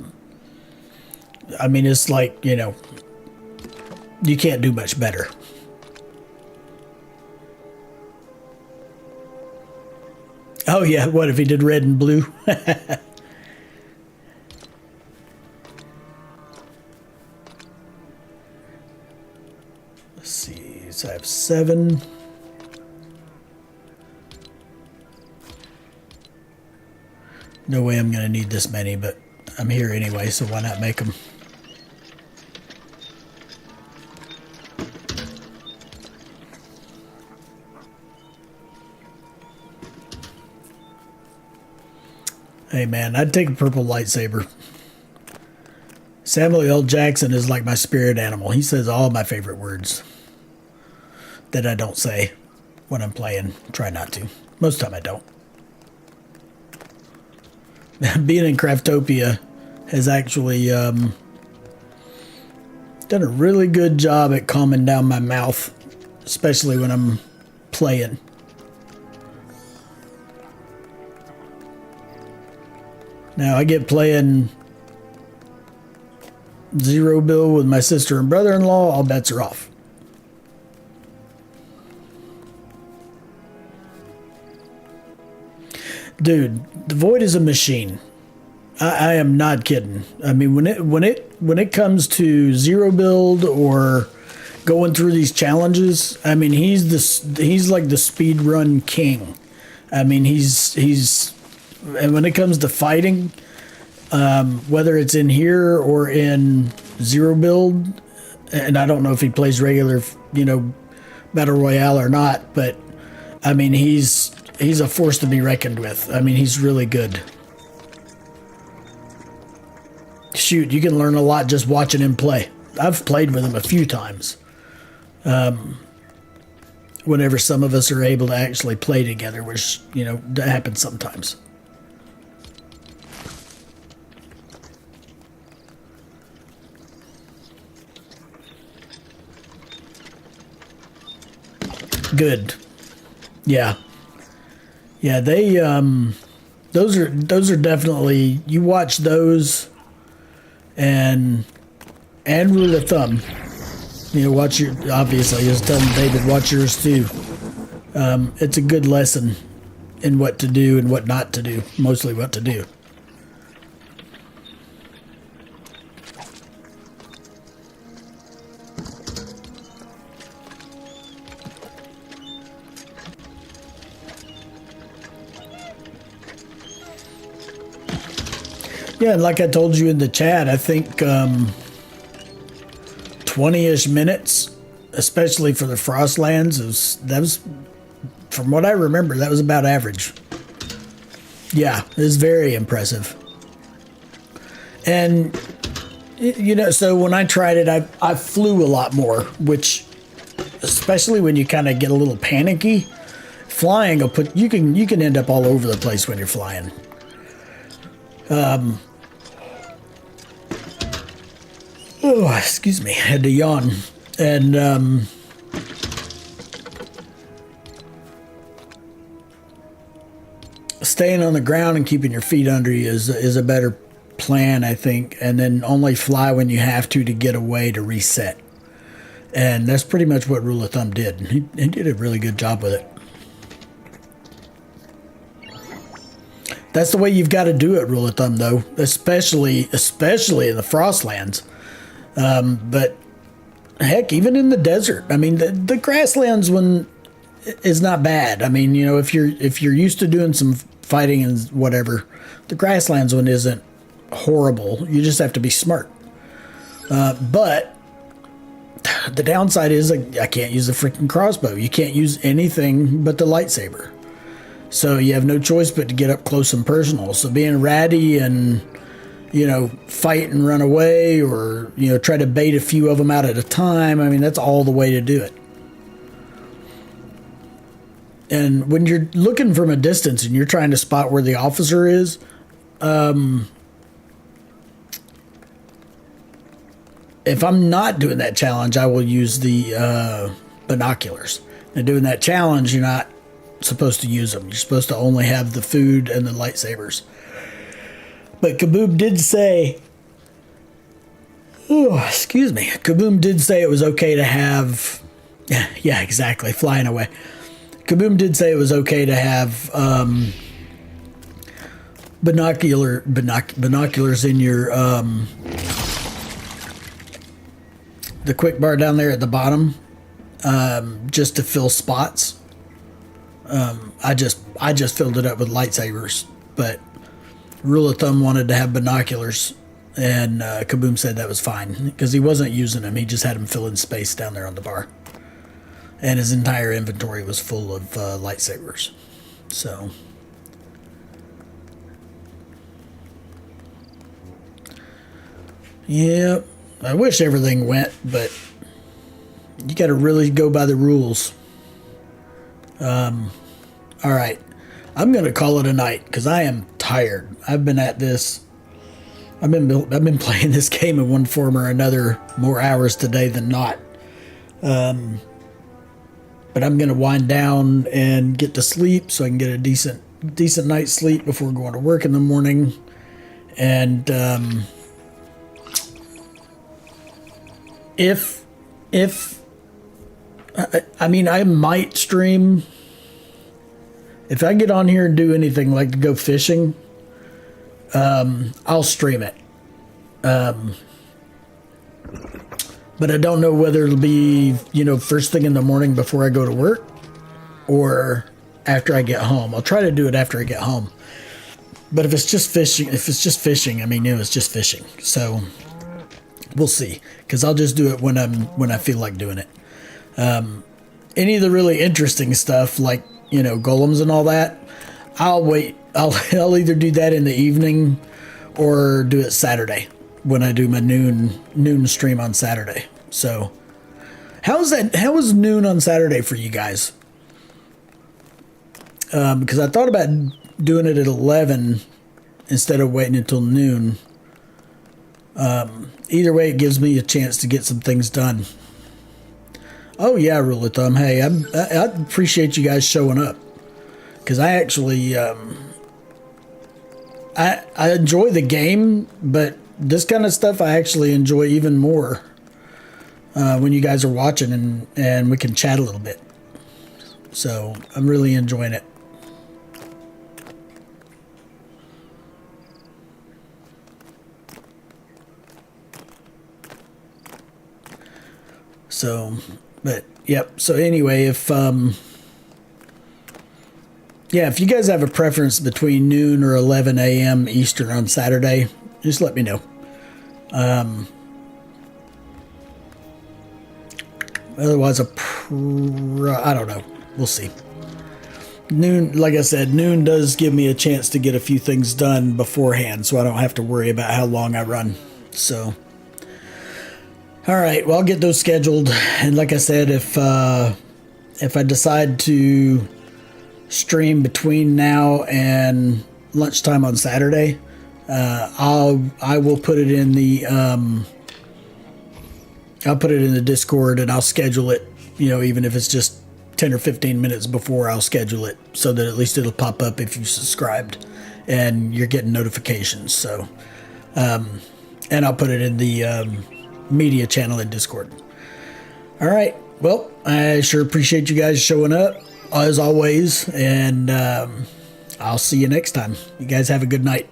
mean, it's like, you know, you can't do much better. Oh yeah, what if he did red and blue? Let's see, so I have 7. No way I'm going to need this many, but I'm here anyway, so why not make them? Hey man, I'd take a purple lightsaber. Samuel L. Jackson is like my spirit animal. He says all my favorite words that I don't say when I'm playing. Try not to. Most of the time I don't. Being in Craftopia has actually done a really good job at calming down my mouth, especially when I'm playing. Now I get playing Zero Bill with my sister and brother-in-law, all bets are off. Dude, the Void is a machine. I am not kidding. I mean, when it comes to zero build or going through these challenges, I mean, he's like the speed run king. I mean, and when it comes to fighting, whether it's in here or in zero build, and I don't know if he plays regular, you know, battle royale or not, but I mean, he's a force to be reckoned with. I mean, he's really good. Shoot, you can learn a lot just watching him play. I've played with him a few times. Whenever some of us are able to actually play together, which, you know, that happens sometimes. Good. Yeah. Yeah, they those are definitely, you watch those and Rule of Thumb. You know, watch your, obviously, I was telling David, watch yours too. It's a good lesson in what to do and what not to do, mostly what to do. Yeah, and like I told you in the chat, I think 20-ish minutes, especially for the Frostlands, that was, from what I remember, that was about average. Yeah, it was very impressive. And, you know, so when I tried it, I flew a lot more, which, especially when you kind of get a little panicky, flying will put, you can end up all over the place when you're flying. Oh, excuse me, I had to yawn. And staying on the ground and keeping your feet under you is a better plan, I think. And then only fly when you have to get away to reset. And that's pretty much what Rule of Thumb did. He did a really good job with it. That's the way you've got to do it, rule of thumb, though, especially in the Frostlands. But heck, even in the desert. I mean, the grasslands one is not bad. I mean, you know, if you're used to doing some fighting and whatever, the grasslands one isn't horrible. You just have to be smart. But the downside is I can't use the freaking crossbow. You can't use anything but the lightsaber. So you have no choice but to get up close and personal. So being ratty and, you know, fight and run away, or, you know, try to bait a few of them out at a time, I mean, that's all the way to do it. And when you're looking from a distance and you're trying to spot where the officer is, if I'm not doing that challenge, I will use the binoculars. And doing that challenge, you're not supposed to use them. You're supposed to only have the food and the lightsabers. But Kaboom did say, Kaboom did say it was okay to have, yeah, exactly, flying away. Kaboom did say it was okay to have binoculars in your the quick bar down there at the bottom, just to fill spots. I just filled it up with lightsabers, but rule of thumb wanted to have binoculars, and Kaboom said that was fine because he wasn't using them. He just had them fill in space down there on the bar, and his entire inventory was full of lightsabers. So, yeah, I wish everything went, but you got to really go by the rules. All right, I'm gonna call it a night because I am tired. I've been at this. I've been playing this game in one form or another more hours today than not. But I'm gonna wind down and get to sleep so I can get a decent night's sleep before going to work in the morning. And I mean, I might stream. If I get on here and do anything like to go fishing, I'll stream it. But I don't know whether it'll be, you know, first thing in the morning before I go to work or after I get home. I'll try to do it after I get home. But if it's just fishing, I mean, you know, it's just fishing. So we'll see, because I'll just do it when I feel like doing it. Any of the really interesting stuff, like, you know, golems and all that, I'll wait. I'll either do that in the evening or do it Saturday when I do my noon stream on Saturday. So how is noon on Saturday for you guys? Because I thought about doing it at 11 instead of waiting until noon. Either way, it gives me a chance to get some things done. Oh yeah, rule of thumb. Hey, I appreciate you guys showing up, because I actually I enjoy the game, but this kind of stuff I actually enjoy even more when you guys are watching and we can chat a little bit. So I'm really enjoying it. So, but yep. So anyway, if you guys have a preference between noon or 11 a.m. Eastern on Saturday, just let me know. Otherwise, I don't know. We'll see. Noon, like I said, noon does give me a chance to get a few things done beforehand, so I don't have to worry about how long I run. So, all right, well, I'll get those scheduled. And like I said, if I decide to stream between now and lunchtime on Saturday, I will put it in the Discord, and I'll schedule it, you know, even if it's just 10 or 15 minutes before, I'll schedule it so that at least it'll pop up if you subscribed and you're getting notifications. So, and I'll put it in the media channel in Discord. All right. Well, I sure appreciate you guys showing up as always. And I'll see you next time. You guys have a good night.